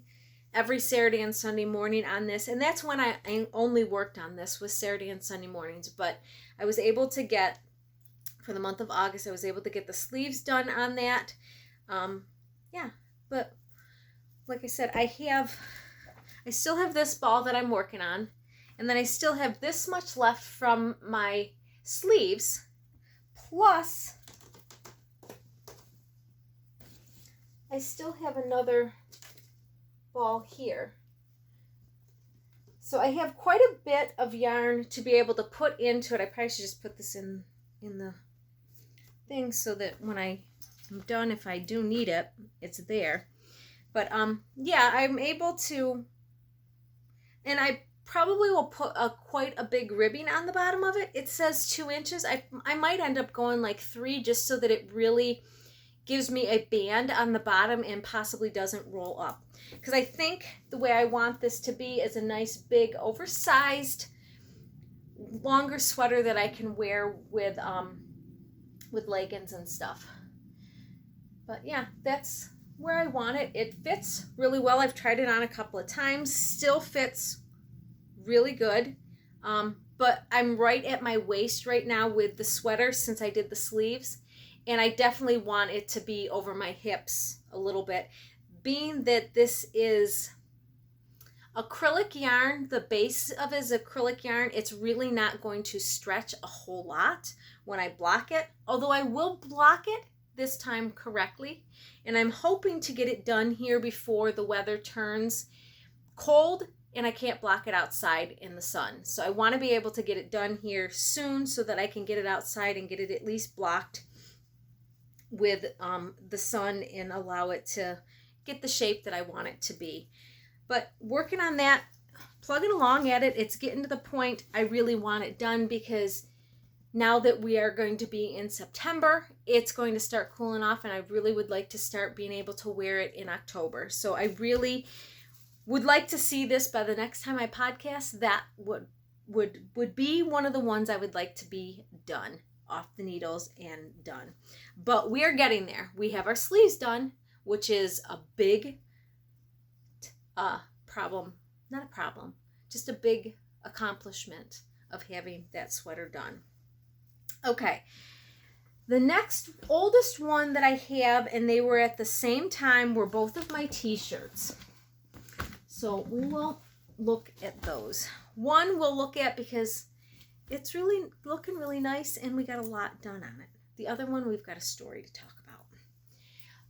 every Saturday and Sunday morning on this. And that's when I only worked on this, was Saturday and Sunday mornings. But I was able to get, for the month of August, I was able to get the sleeves done on that. Yeah, but like I said, I still have this ball that I'm working on. And then I still have this much left from my sleeves, plus I still have another ball here. So I have quite a bit of yarn to be able to put into it. I probably should just put this in the thing so that when I'm done, if I do need it, it's there. But yeah, I'm able to, and I probably will put quite a big ribbing on the bottom of it. It says 2 inches. I might end up going like 3, just so that it really gives me a band on the bottom and possibly doesn't roll up. Because I think the way I want this to be is a nice big oversized longer sweater that I can wear with leggings and stuff. But yeah, that's where I want it. It fits really well. I've tried it on a couple of times. Still fits really good. But I'm right at my waist right now with the sweater since I did the sleeves. And I definitely want it to be over my hips a little bit. Being that this is acrylic yarn, the base of it is acrylic yarn, it's really not going to stretch a whole lot when I block it. Although I will block it this time correctly. And I'm hoping to get it done here before the weather turns cold and I can't block it outside in the sun. So I want to be able to get it done here soon so that I can get it outside and get it at least blocked with the sun and allow it to get the shape that I want it to be. But working on that, plugging along at it, it's getting to the point I really want it done, because now that we are going to be in September, it's going to start cooling off, and I really would like to start being able to wear it in October. So I really would like to see this by the next time I podcast. That would be one of the ones I would like to be done, off the needles and done. But we are getting there. We have our sleeves done, which is a big problem, not a problem, just a big accomplishment of having that sweater done. Okay, the next oldest one that I have, and they were at the same time, were both of my t-shirts. So we will look at those. One we'll look at because it's really looking really nice and we got a lot done on it. The other one, we've got a story to talk about.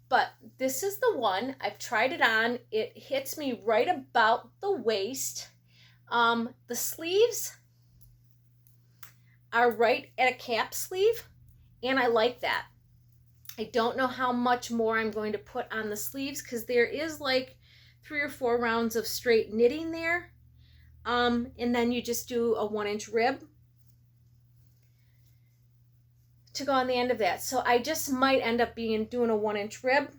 But this is the one. I've tried it on. It hits me right about the waist. The sleeves are right at a cap sleeve, and I like that. I don't know how much more I'm going to put on the sleeves because there is like 3 or 4 rounds of straight knitting there. And then you just do a 1-inch rib to go on the end of that. So I just might end up doing a 1-inch rib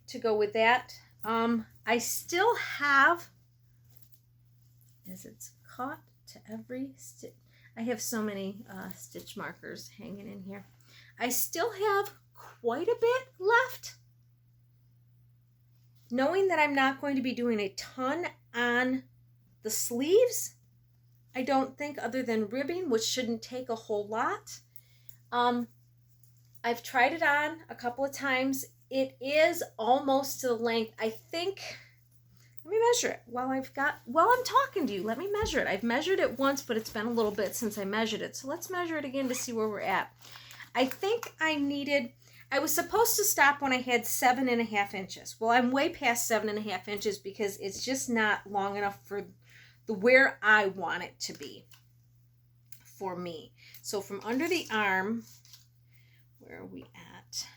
to go with that. I still have, as it's caught to every stitch, I have so many stitch markers hanging in here. I still have quite a bit left. Knowing that I'm not going to be doing a ton on the sleeves, I don't think, other than ribbing, which shouldn't take a whole lot. I've tried it on a couple of times. It is almost to the length, I think. Let me measure it while I'm talking to you. Let me measure it. I've measured it once, but it's been a little bit since I measured it. So let's measure it again to see where we're at. I think I was supposed to stop when I had 7.5 inches. Well, I'm way past 7.5 inches because it's just not long enough for where I want it to be for me. So from under the arm, where are we at?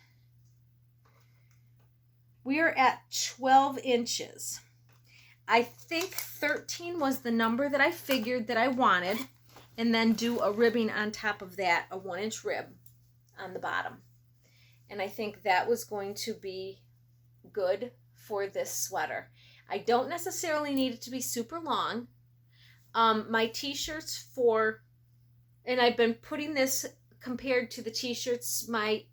We are at 12 inches. I think 13 was the number that I figured that I wanted, and then do a ribbing on top of that, a 1-inch rib on the bottom. And I think that was going to be good for this sweater. I don't necessarily need it to be super long. My t-shirts and I've been putting this compared to the t-shirts, my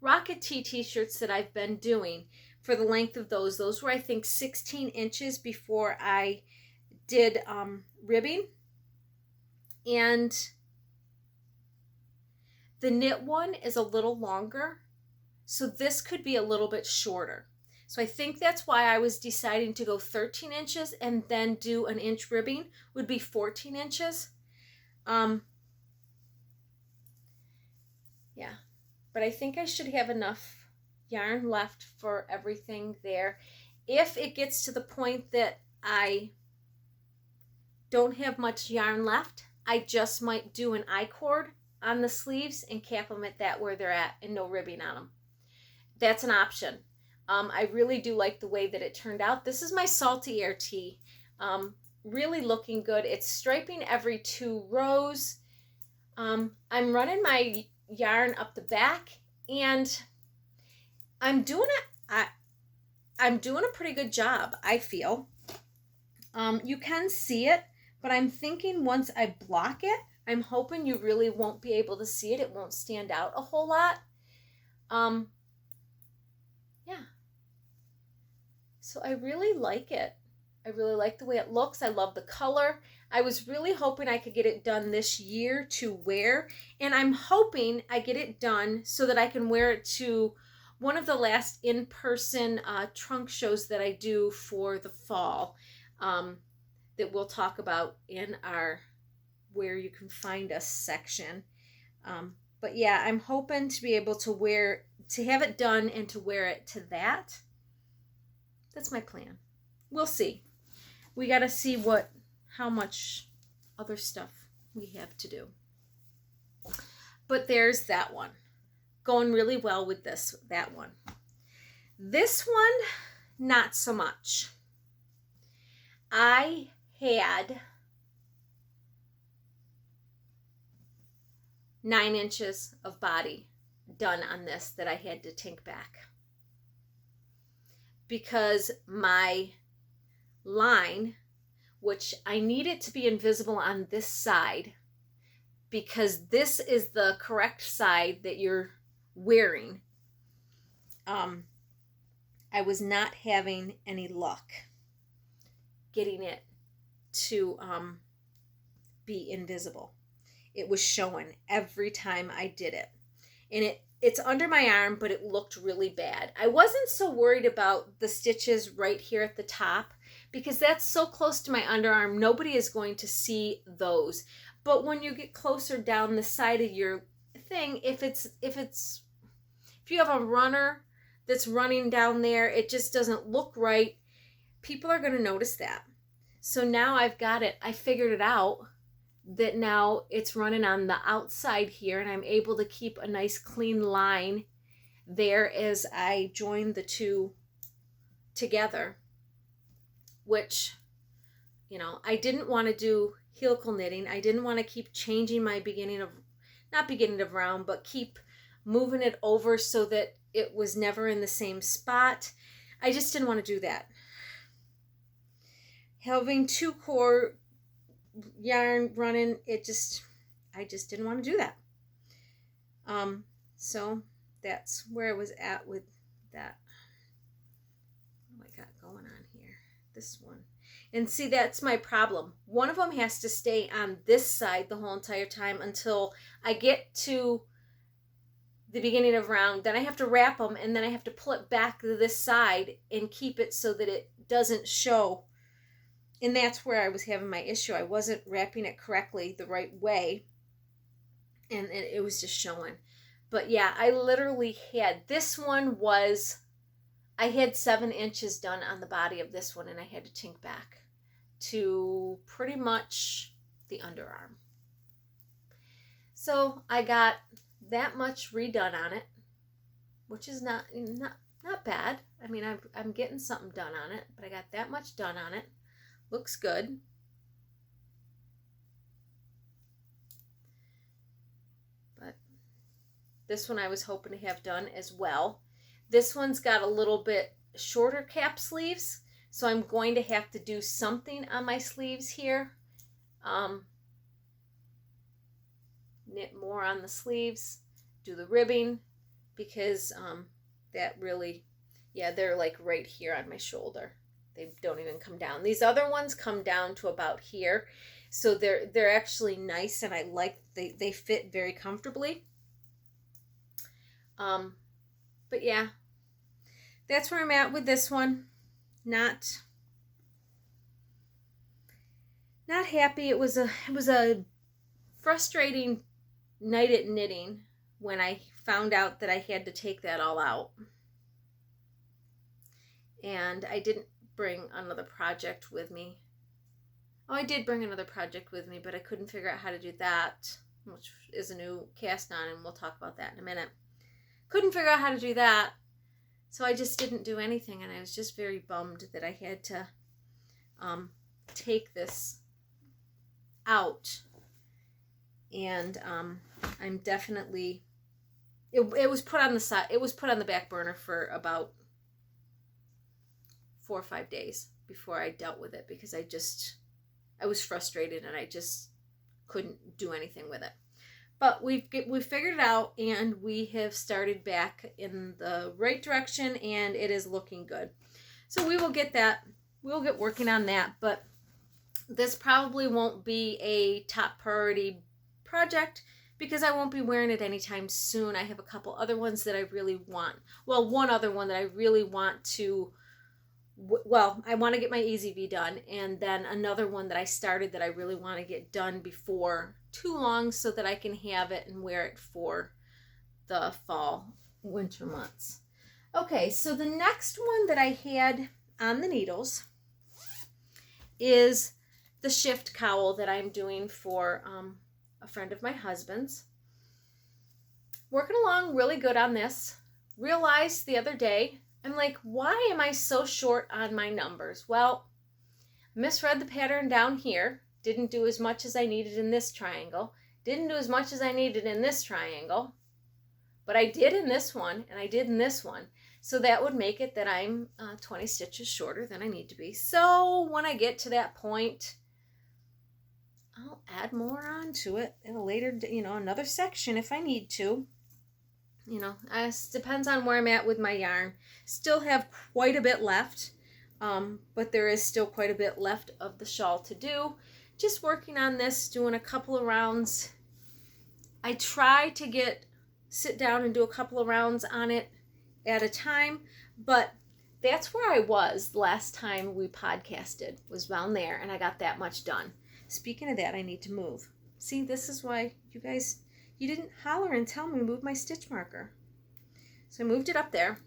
Rocket Tee t-shirts that I've been doing for the length of those. Those were, I think, 16 inches before I did ribbing. And the knit one is a little longer, so this could be a little bit shorter. So I think that's why I was deciding to go 13 inches and then do an inch ribbing, would be 14 inches. Yeah, but I think I should have enough yarn left for everything there. If it gets to the point that I don't have much yarn left, I just might do an I-cord on the sleeves and cap them at that where they're at and no ribbing on them. That's an option. I really do like the way that it turned out. This is my Salty Air tee. Really looking good. It's striping every 2 rows. I'm running my yarn up the back, and I'm doing a pretty good job, I feel. You can see it, But I'm thinking once I block it, I'm hoping you really won't be able to see it. It won't stand out a whole lot. Yeah. So I really like it. I really like the way it looks. I love the color. I was really hoping I could get it done this year to wear. And I'm hoping I get it done so that I can wear it to one of the last in-person trunk shows that I do for the fall, that we'll talk about in our Where You Can Find Us section. But yeah, I'm hoping to be able to have it done and to wear it to that. That's my plan. We'll see. We got to see how much other stuff we have to do. But there's that one. Going really well with that one. This one, not so much. I had 9 inches of body done on this that I had to tink back. Because my line, which I need it to be invisible on this side, because this is the correct side that you're wearing, I was not having any luck getting it to be invisible. It was showing every time I did it. And it's under my arm, but it looked really bad. I wasn't so worried about the stitches right here at the top, because that's so close to my underarm, nobody is going to see those. But when you get closer down the side of your thing, if you have a runner that's running down there, it just doesn't look right, people are going to notice that. So now I've got it. I figured it out that now it's running on the outside here, and I'm able to keep a nice clean line there as I join the two together, which, I didn't want to do helical knitting. I didn't want to keep changing my not beginning of round, but keep moving it over so that it was never in the same spot. I just didn't want to do that. Having 2 core yarn running, I just didn't want to do that. So that's where I was at with that. What do I got going on here? This one. And see, that's my problem. One of them has to stay on this side the whole entire time until I get to the beginning of round. Then I have to wrap them, and then I have to pull it back to this side and keep it so that it doesn't show. And that's where I was having my issue. I wasn't wrapping it correctly the right way, and it was just showing. But yeah, I literally had, I had 7 inches done on the body of this one, and I had to tink back to pretty much the underarm. So I got that much redone on it, which is not bad. I mean, I'm getting something done on it, but I got that much done on it. Looks good. But this one I was hoping to have done as well. This one's got a little bit shorter cap sleeves, so I'm going to have to do something on my sleeves here. Knit more on the sleeves, do the ribbing, because that really, yeah, they're like right here on my shoulder. They don't even come down. These other ones come down to about here. So they're actually nice, and I like they fit very comfortably. But yeah, that's where I'm at with this one. Not happy. It was a frustrating night at knitting when I found out that I had to take that all out. And I didn't bring another project with me. Oh, I did bring another project with me, but I couldn't figure out how to do that, which is a new cast-on, and we'll talk about that in a minute. Couldn't figure out how to do that, so I just didn't do anything, and I was just very bummed that I had to take this out. And I'm definitely, it was put on the side, it was put on the back burner for about 4 or 5 days before I dealt with it, because I just I was frustrated and I just couldn't do anything with it. But we've figured it out, and we have started back in the right direction, and it is looking good. So we will get that. We'll get working on that, but this probably won't be a top priority project because I won't be wearing it anytime soon. I have a couple other ones that I really want. Well, one other one that I really want to, I want to get my EZV done, and then another one that I started that I really want to get done before too long so that I can have it and wear it for the fall, winter months. Okay, so the next one that I had on the needles is the shift cowl that I'm doing for a friend of my husband's. Working along really good on this. Realized the other day, I'm like, why am I so short on my numbers? Well, misread the pattern down here. Didn't do as much as I needed in this triangle. Didn't do as much as I needed in this triangle. But I did in this one, and I did in this one. So that would make it that I'm 20 stitches shorter than I need to be. So when I get to that point, I'll add more onto it in a later, another section if I need to. It depends on where I'm at with my yarn. Still have quite a bit left, but there is still quite a bit left of the shawl to do. Just working on this, doing a couple of rounds. I try to sit down and do a couple of rounds on it at a time, but that's where I was the last time we podcasted, was down there, and I got that much done. Speaking of that, I need to move. See, this is why you guys, you didn't holler and tell me move my stitch marker. So I moved it up there,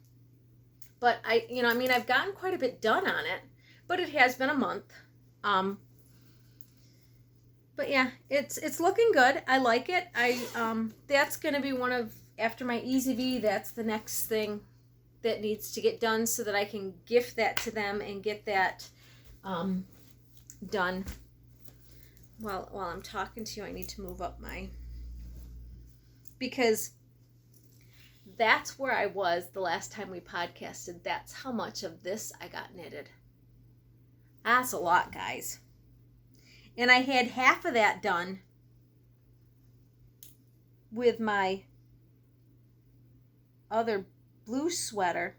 but I've gotten quite a bit done on it, but it has been a month. But yeah, it's looking good. I like it. That's going to be after my EZV, that's the next thing that needs to get done so that I can gift that to them and get that done. While I'm talking to you, I need to move up because that's where I was the last time we podcasted. That's how much of this I got knitted. That's a lot, guys. And I had half of that done with my other blue sweater.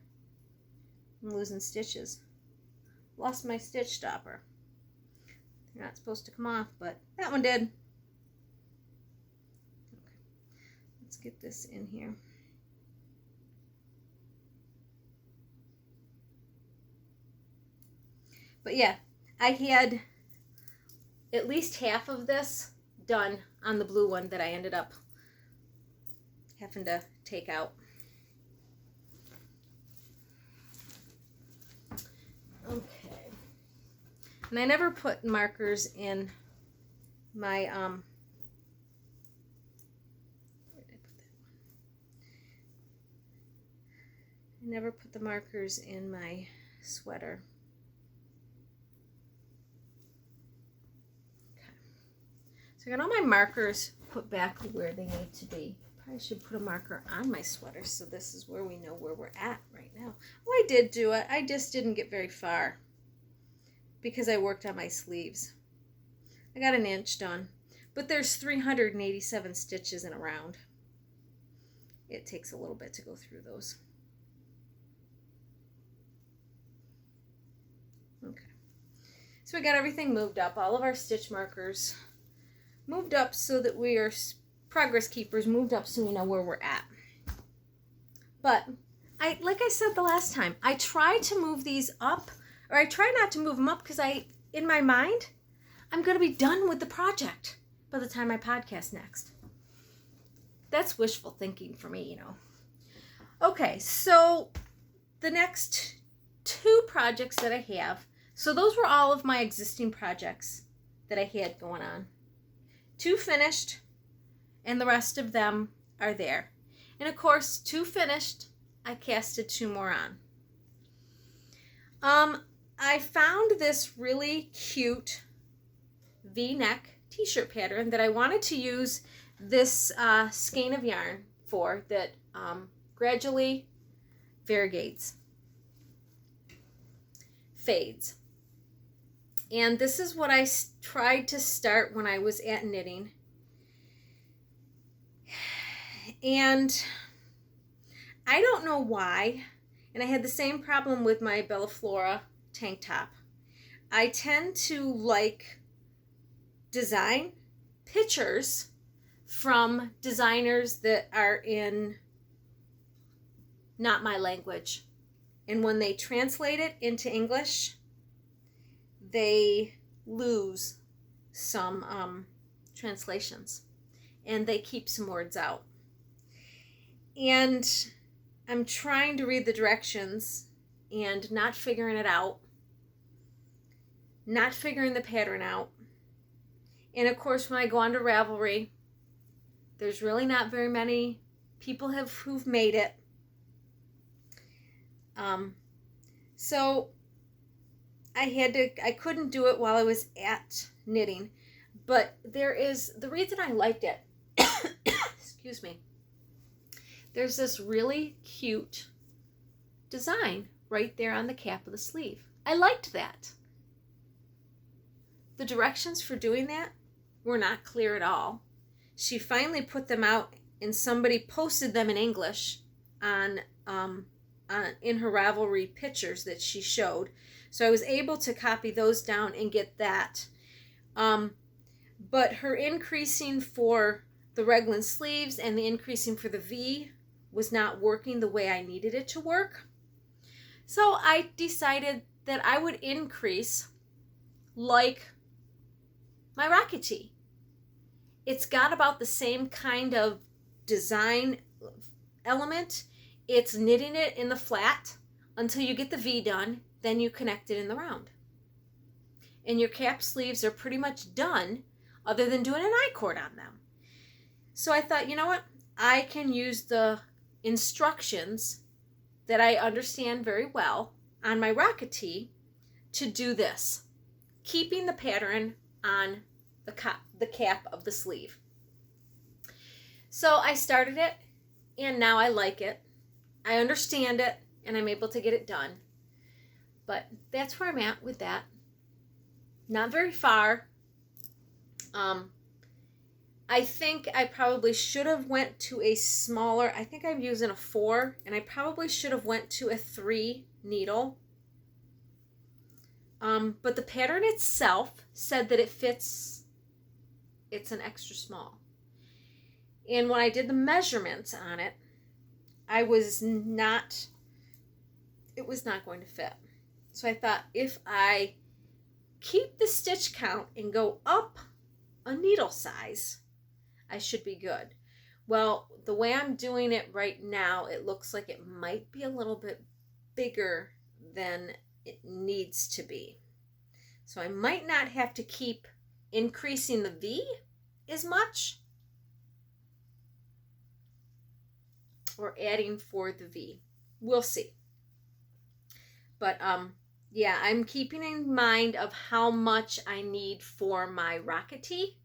I'm losing stitches. Lost my stitch stopper. They're not supposed to come off, but that one did. Okay. Let's get this in here. But yeah, I had at least half of this done on the blue one that I ended up having to take out. Okay. And I never put markers in my, where did I put that one? I never put the markers in my sweater. Okay. So I got all my markers put back where they need to be. Probably should put a marker on my sweater so this is where we know where we're at right now. Oh, I did do it. I just didn't get very far because I worked on my sleeves. I got an inch done, but there's 387 stitches in a round. It takes a little bit to go through those. Okay. So we got everything moved up, all of our stitch markers moved up so that we are progress keepers, moved up so we know where we're at. But like I said the last time, I try to move these up, or I try not to move them up because in my mind, I'm going to be done with the project by the time I podcast next. That's wishful thinking for me, Okay, so the next two projects that I have, so those were all of my existing projects that I had going on. 2 finished, and the rest of them are there. And of course, 2 finished, I casted 2 more on. I found this really cute V-neck t-shirt pattern that I wanted to use this skein of yarn for that gradually variegates, fades. And this is what I tried to start when I was at knitting. And I don't know why, and I had the same problem with my Bella Flora tank top. I tend to like design pictures from designers that are in not my language. And when they translate it into English, they lose some translations and they keep some words out. And I'm trying to read the directions and not figuring it out, not figuring the pattern out. And of course, when I go on to Ravelry, there's really not very many people who've made it. So I couldn't do it while I was at knitting, but the reason I liked it, excuse me, there's this really cute design right there on the cap of the sleeve. I liked that. The directions for doing that were not clear at all. She finally put them out and somebody posted them in English in her Ravelry pictures that she showed. So I was able to copy those down and get that. But her increasing for the raglan sleeves and the increasing for the V was not working the way I needed it to work. So I decided that I would increase like my Rocket Tee. It's got about the same kind of design element. It's knitting it in the flat until you get the V done, then you connect it in the round. And your cap sleeves are pretty much done other than doing an I-cord on them. So I thought, you know what? I can use the instructions that I understand very well on my Rocket Tee to do this, keeping the pattern on the cap of the sleeve. So I started it, and now I like it. I understand it, and I'm able to get it done. But that's where I'm at with that. Not very far. I think I probably should have went to a smaller, I think I'm using a 4, and I probably should have went to a 3 needle. But the pattern itself said that it fits, it's an extra small. And when I did the measurements on it, it was not going to fit. So I thought if I keep the stitch count and go up a needle size, I should be good. Well, the way I'm doing it right now, it looks like it might be a little bit bigger than it needs to be. So I might not have to keep increasing the V as much or adding for the V. We'll see. But yeah, I'm keeping in mind of how much I need for my Rocket Tee,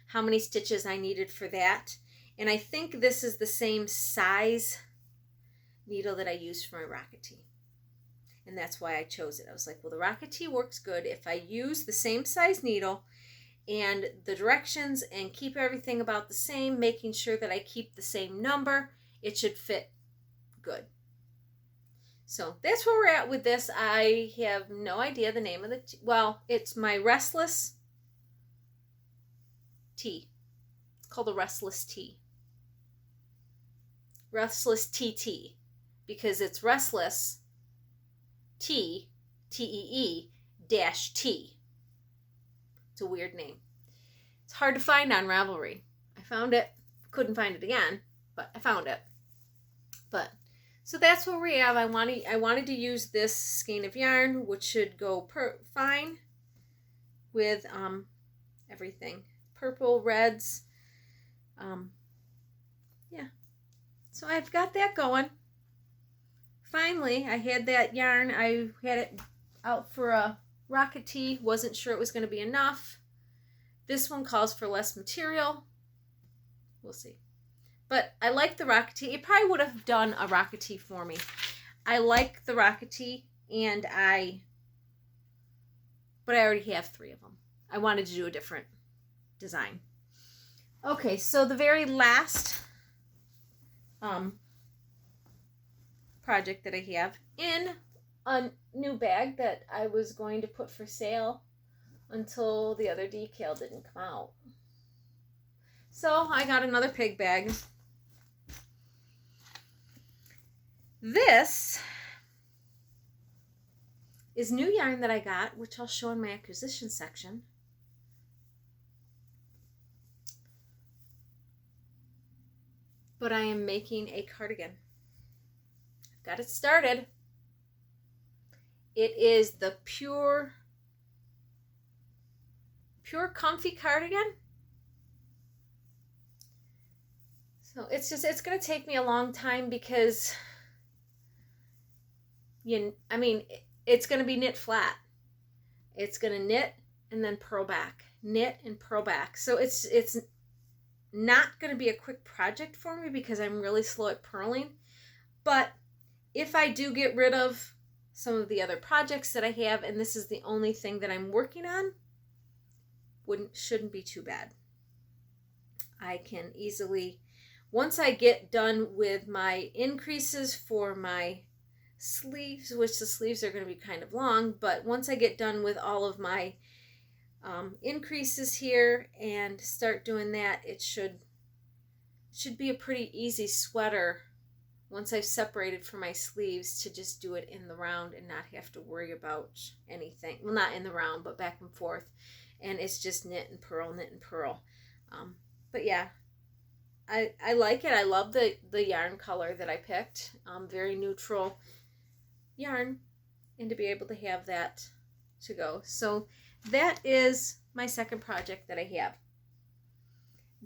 how many stitches I needed for that. And I think this is the same size needle that I used for my Rocket Tee. And that's why I chose it. I was like, well, the Rocket Tee works good if I use the same size needle and the directions and keep everything about the same, making sure that I keep the same number, it should fit good. So that's where we're at with this. I have no idea the name of the well, it's my Restless Tee. It's called the Restless Tee. Restless TT, because it's Restless T, T-E-E dash T. It's a weird name. It's hard to find on Ravelry. I found it, couldn't find it again, but I found it. But so that's what we have. I wanted to use this skein of yarn, which should go fine with everything. Purple, reds. Yeah. So I've got that going. Finally, I had that yarn. I had it out for a Rocket Tee. Wasn't sure it was going to be enough. This one calls for less material. We'll see. But I like the Rocket Tee. It probably would have done a Rocket Tee for me. I like the Rocket Tee, and I but I already have 3 of them. I wanted to do a different design. Okay, so the very last project that I have in a new bag that I was going to put for sale until the other decal didn't come out. So I got another pig bag. This is new yarn that I got, which I'll show in my acquisition section. But I am making a cardigan. I've got it started. It is the pure comfy cardigan. So it's going to take me a long time because it's going to be knit flat. It's going to knit and then purl back, knit and purl back. So it's not going to be a quick project for me because I'm really slow at purling. But if I do get rid of some of the other projects that I have, and this is the only thing that I'm working on, shouldn't be too bad. I can easily, once I get done with my increases for my sleeves, which the sleeves are going to be kind of long, but once I get done with all of my increases here and start doing that, it should be a pretty easy sweater once I've separated for my sleeves to just do it in the round and not have to worry about anything. Well, not in the round, but back and forth. And it's just knit and purl, knit and purl. But yeah, I like it. I love the yarn color that I picked. Very neutral yarn, and to be able to have that to go. So that is my second project that I have.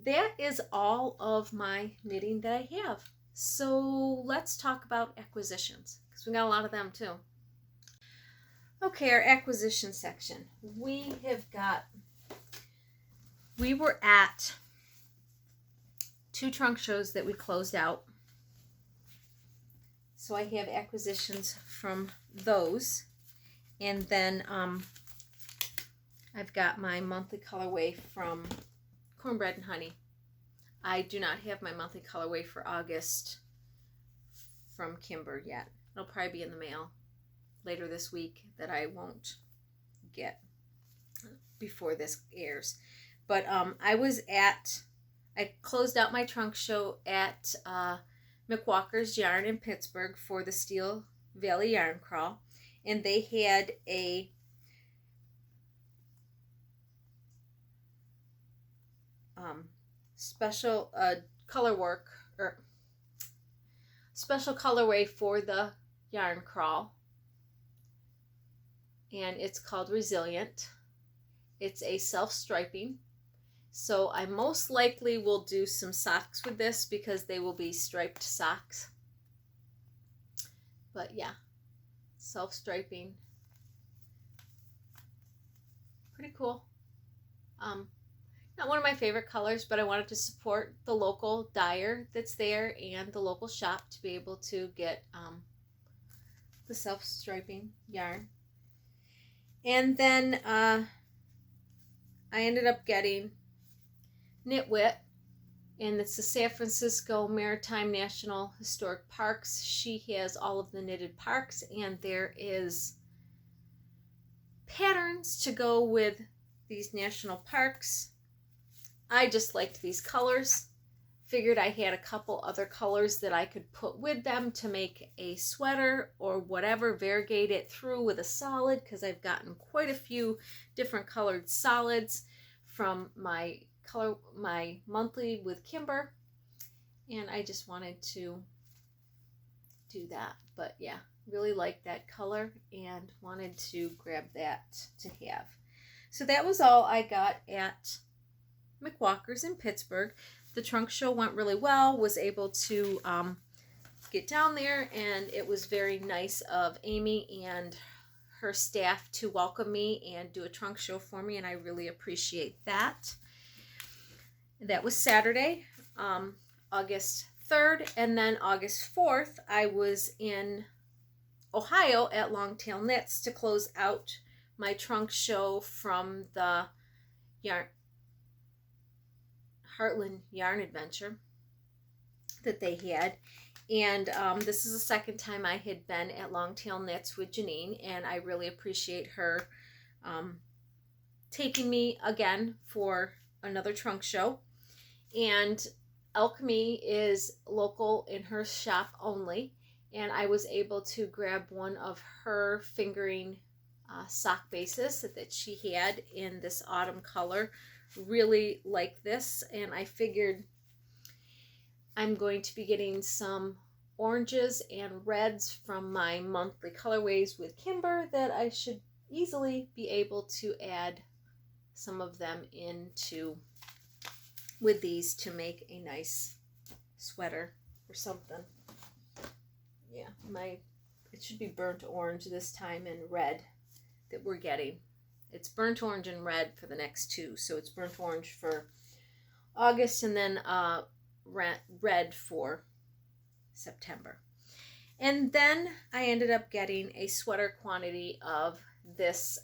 That is all of my knitting that I have. So let's talk about acquisitions, because we got a lot of them too. Okay, our acquisition section. We were at 2 trunk shows that we closed out. So I have acquisitions from those. And then I've got my monthly colorway from Cornbread Honey. I do not have my monthly colorway for August from Kimber yet. It'll probably be in the mail later this week that I won't get before this airs. But I closed out my trunk show at McWalker's Yarn in Pittsburgh for the Steel Valley Yarn Crawl. And they had a special special colorway for the yarn crawl, and it's called Resilient. It's a self-striping, so I most likely will do some socks with this because they will be striped socks. But yeah, self-striping, pretty cool. Not one of my favorite colors, but I wanted to support the local dyer that's there and the local shop to be able to get the self-striping yarn. And then I ended up getting Knitwit, and it's the San Francisco Maritime National Historic Parks. She has all of the knitted parks, and there is patterns to go with these national parks. I just liked these colors. Figured I had a couple other colors that I could put with them to make a sweater or whatever, variegate it through with a solid, because I've gotten quite a few different colored solids from my monthly with Kimber, and I just wanted to do that. But yeah, really liked that color and wanted to grab that to have. So that was all I got at McWalker's in Pittsburgh. The trunk show went really well, was able to get down there, and it was very nice of Amy and her staff to welcome me and do a trunk show for me, and I really appreciate that. That was Saturday, August 3rd, and then August 4th, I was in Ohio at Longtail Knits to close out my trunk show from the Heartland Yarn Adventure that they had. And this is the second time I had been at Longtail Knits with Janine, and I really appreciate her taking me again for another trunk show. And Alk Me is local in her shop only, and I was able to grab one of her fingering sock bases that she had in this autumn color. Really like this, and I figured I'm going to be getting some oranges and reds from my monthly colorways with Kimber that I should easily be able to add some of them into with these to make a nice sweater or something. Yeah, it should be burnt orange this time and red that we're getting. It's burnt orange and red for the next two. So it's burnt orange for August and then red for September. And then I ended up getting a sweater quantity of this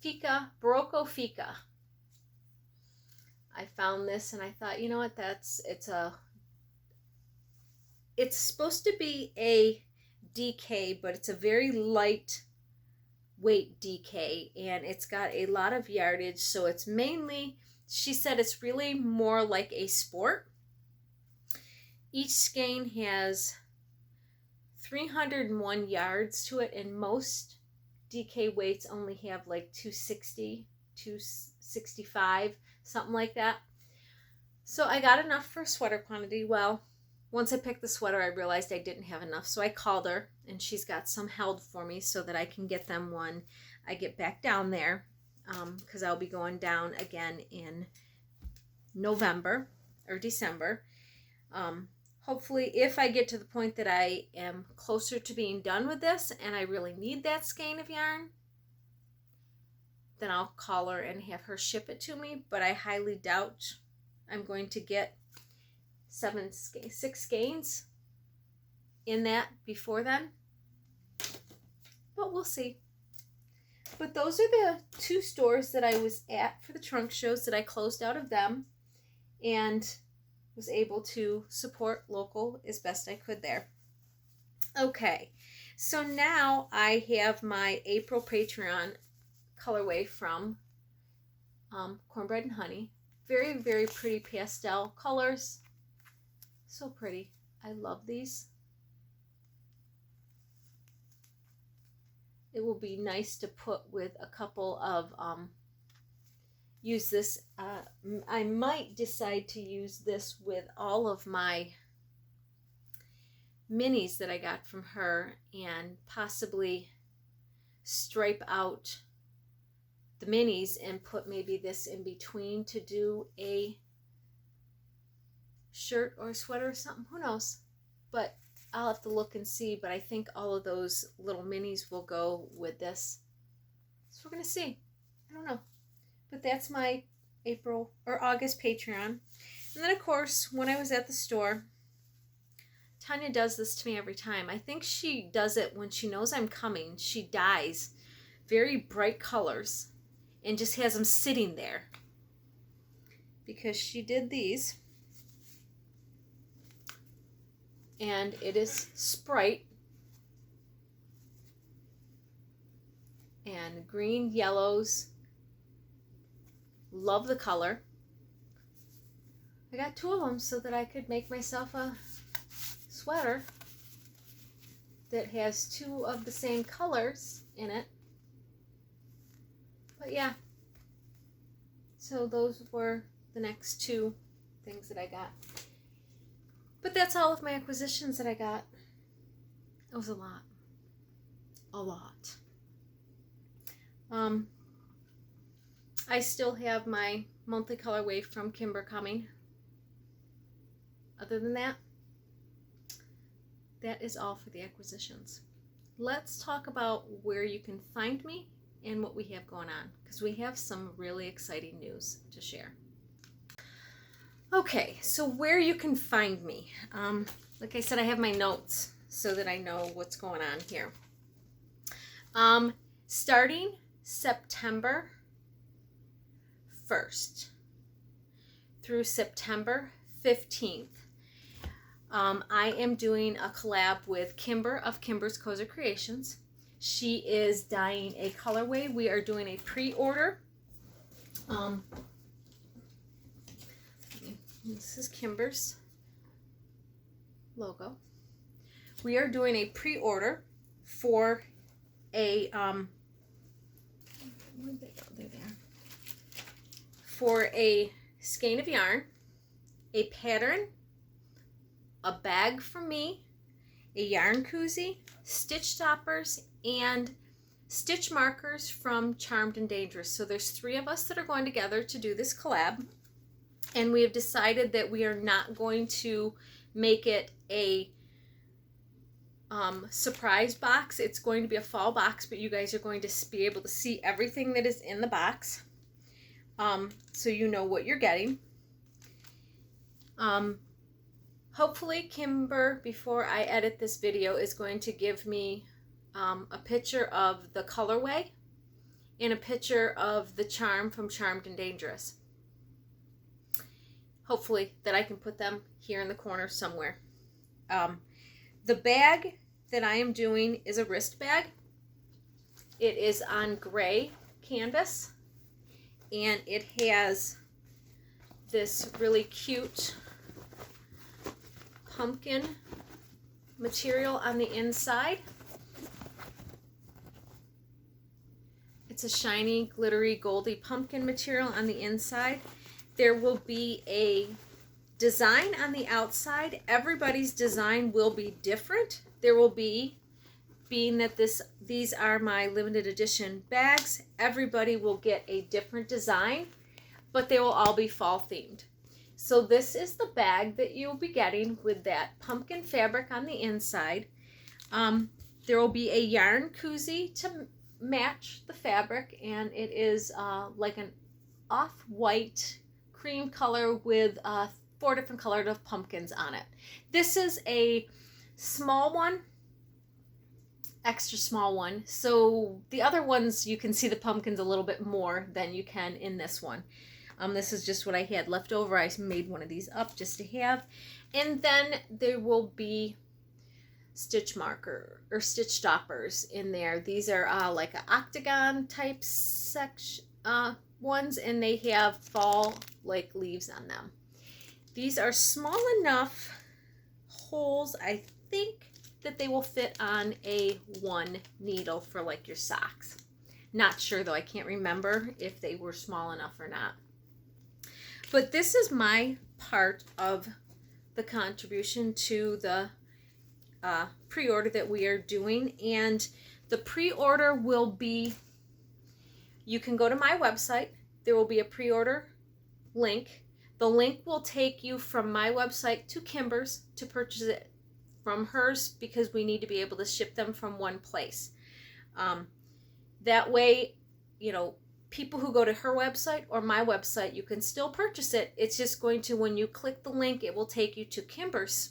Fika, Berroco Fika. I found this and I thought, you know what, it's supposed to be a DK, but it's a very light weight DK, and it's got a lot of yardage, so it's mainly, she said, it's really more like a sport. Each skein has 301 yards to it, and most DK weights only have like 260, 265, something like that. So I got enough for a sweater quantity. Well, once I picked the sweater, I realized I didn't have enough, so I called her, and she's got some held for me so that I can get them when I get back down there, because I'll be going down again in November or December. Hopefully, if I get to the point that I am closer to being done with this and I really need that skein of yarn, then I'll call her and have her ship it to me, but I highly doubt I'm going to get 6 skeins in that before then, but we'll see. But those are the 2 stores that I was at for the trunk shows that I closed out of them and was able to support local as best I could there. Okay, so now I have my April Patreon colorway from Cornbread Honey. Very, very pretty pastel colors. So pretty. I love these. It will be nice to put with a couple of, use this, I might decide to use this with all of my minis that I got from her and possibly stripe out the minis and put maybe this in between to do a shirt or a sweater or something. Who knows? But I'll have to look and see. But I think all of those little minis will go with this. So we're going to see. I don't know. But that's my April or August Patreon. And then, of course, when I was at the store, Tanya does this to me every time. I think she does it when she knows I'm coming. She dyes very bright colors and just has them sitting there. Because she did these. And it is Sprite and green, yellows. Love the color. I got 2 of them so that I could make myself a sweater that has 2 of the same colors in it. But yeah, so those were the next 2 things that I got. But that's all of my acquisitions that I got. It was a lot. A lot. I still have my monthly colorway from Kimber coming. Other than that, that is all for the acquisitions. Let's talk about where you can find me and what we have going on, because we have some really exciting news to share. Okay, so where you can find me. Like I said, I have my notes so that I know what's going on here. starting September 1st through September 15th. I am doing a collab with Kimber of Kimber's Cozy Creations. She is dyeing a colorway. We are doing a pre-order. This is Kimber's logo. We are doing a pre-order for a where'd they go? There they are. For a skein of yarn, a pattern, a bag for me, a yarn koozie, stitch stoppers, and stitch markers from Charmed and Dangerous. So there's 3 of us that are going together to do this collab, and we have decided that we are not going to make it a surprise box. It's going to be a fall box, but you guys are going to be able to see everything that is in the box, so you know what you're getting. Hopefully Kimber, before I edit this video, is going to give me a picture of the colorway and a picture of the charm from Charmed and Dangerous. Hopefully that I can put them here in the corner somewhere. The bag that I am doing is a wrist bag. It is on gray canvas, and it has this really cute pumpkin material on the inside. It's a shiny, glittery, goldy pumpkin material on the inside. There will be a design on the outside. Everybody's design will be different. There will be, being that these are my limited edition bags, everybody will get a different design, but they will all be fall themed. So this is the bag that you'll be getting with that pumpkin fabric on the inside. There will be a yarn koozie to match the fabric, and it is like an off-white cream color with 4 different colored of pumpkins on it. This is a small one, extra small one. So the other ones you can see the pumpkins a little bit more than you can in this one. This is just what I had left over. I made one of these up just to have. And then there will be stitch marker or stitch stoppers in there. These are like an octagon type section ones, and they have fall like leaves on them. These are small enough holes, I think, that they will fit on a 1 needle for like your socks. Not sure though, I can't remember if they were small enough or not. But this is my part of the contribution to the pre-order that we are doing. And the pre-order will be, you can go to my website. There will be a pre-order link. The link will take you from my website to Kimber's to purchase it from hers, because we need to be able to ship them from one place. That way, you know, people who go to her website or my website, you can still purchase it. It's just going to, when you click the link, it will take you to Kimber's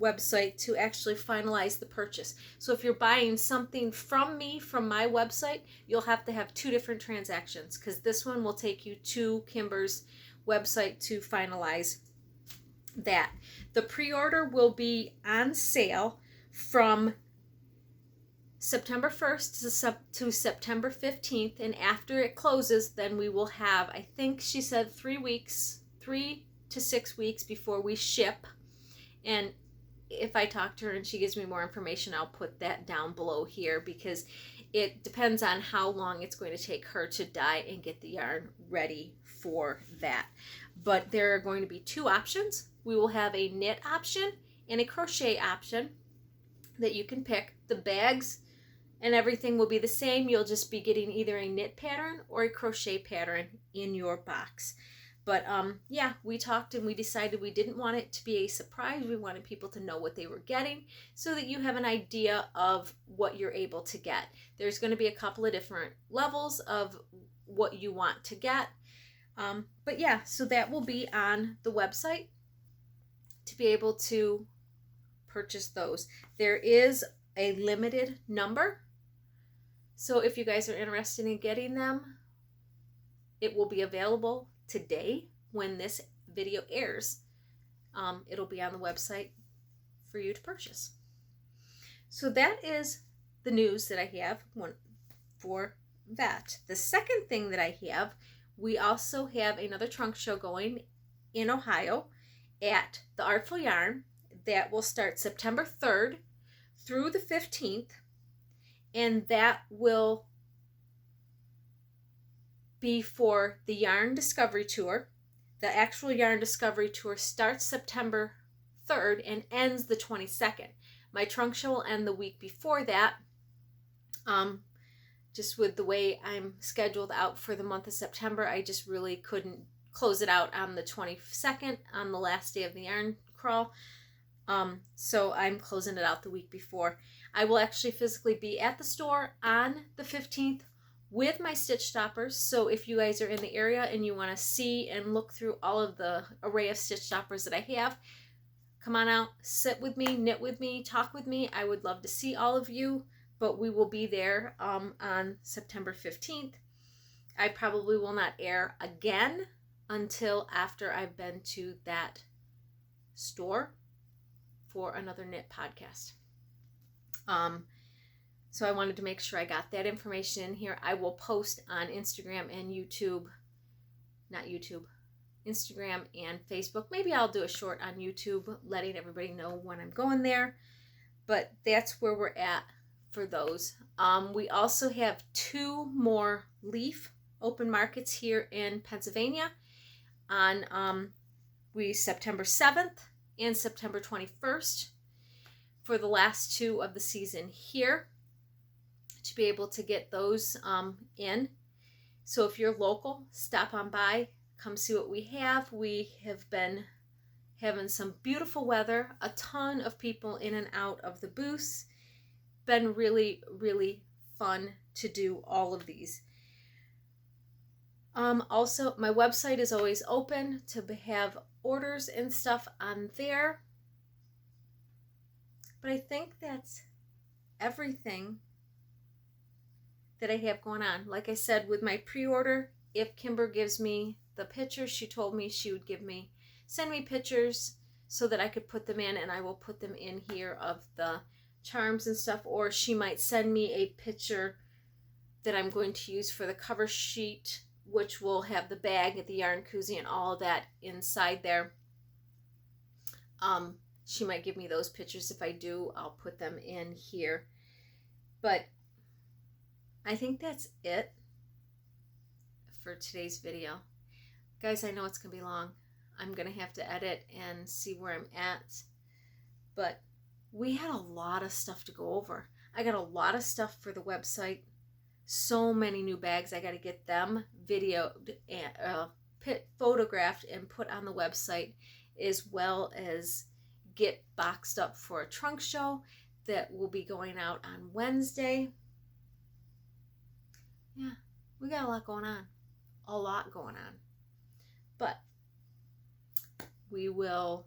website to actually finalize the purchase. So if you're buying something from me from my website, you'll have to have 2 different transactions, because this one will take you to Kimber's website to finalize that. The pre-order will be on sale from September 1st to September 15th, and after it closes, then we will have, I think she said 3 to 6 weeks before we ship. And if I talk to her and she gives me more information, I'll put that down below here, because it depends on how long it's going to take her to dye and get the yarn ready for that. But there are going to be 2 options. We will have a knit option and a crochet option that you can pick. The bags and everything will be the same. You'll just be getting either a knit pattern or a crochet pattern in your box. But yeah, we talked and we decided we didn't want it to be a surprise. We wanted people to know what they were getting so that you have an idea of what you're able to get. There's going to be a couple of different levels of what you want to get. But yeah, so that will be on the website to be able to purchase those. There is a limited number So if you guys are interested in getting them, it will be available today when this video airs. It'll be on the website for you to purchase. So that is the news that I have for that. The second thing that I have, we also have another trunk show going in Ohio at the Artful Yarn that will start September 3rd through the 15th, and that will be for the Yarn Discovery Tour. The actual Yarn Discovery Tour starts September 3rd and ends the 22nd. My trunk show will end the week before that. Just with the way I'm scheduled out for the month of September, I just really couldn't close it out on the 22nd, on the last day of the yarn crawl. So I'm closing it out the week before. I will actually physically be at the store on the 15th with my stitch stoppers. So if you guys are in the area and you want to see and look through all of the array of stitch stoppers that I have, come on out, sit with me, knit with me, talk with me. I would love to see all of you, but we will be there on September 15th. I probably will not air again until after I've been to that store for another knit podcast. So I wanted to make sure I got that information in here. I will post on Instagram and Instagram and Facebook. Maybe I'll do a short on YouTube letting everybody know when I'm going there. But that's where we're at for those. We also have 2 more leaf open markets here in Pennsylvania on September 7th and September 21st for the last 2 of the season here, to be able to get those in. So if you're local, stop on by, come see what we have. We have been having some beautiful weather, a ton of people in and out of the booths. Been really, really fun to do all of these. Also, my website is always open to have orders and stuff on there. But I think that's everything that I have going on. Like I said, with my pre-order, if Kimber gives me the pictures, she told me she would send me pictures so that I could put them in, and I will put them in here of the charms and stuff, or she might send me a picture that I'm going to use for the cover sheet, which will have the bag, the yarn koozie, and all of that inside there. She might give me those pictures. If I do, I'll put them in here. But I think that's it for today's video. Guys, I know it's going to be long. I'm going to have to edit and see where I'm at. But we had a lot of stuff to go over. I got a lot of stuff for the website. So many new bags. I got to get them videoed and photographed and put on the website, as well as get boxed up for a trunk show that will be going out on Wednesday. Yeah, we got a lot going on. A lot going on. But we will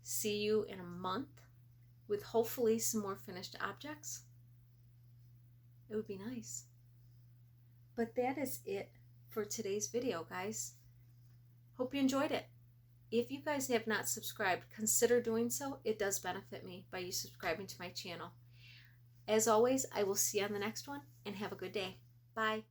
see you in a month with hopefully some more finished objects. It would be nice. But that is it for today's video, guys. Hope you enjoyed it. If you guys have not subscribed, consider doing so. It does benefit me by you subscribing to my channel. As always, I will see you on the next one, and have a good day. Bye.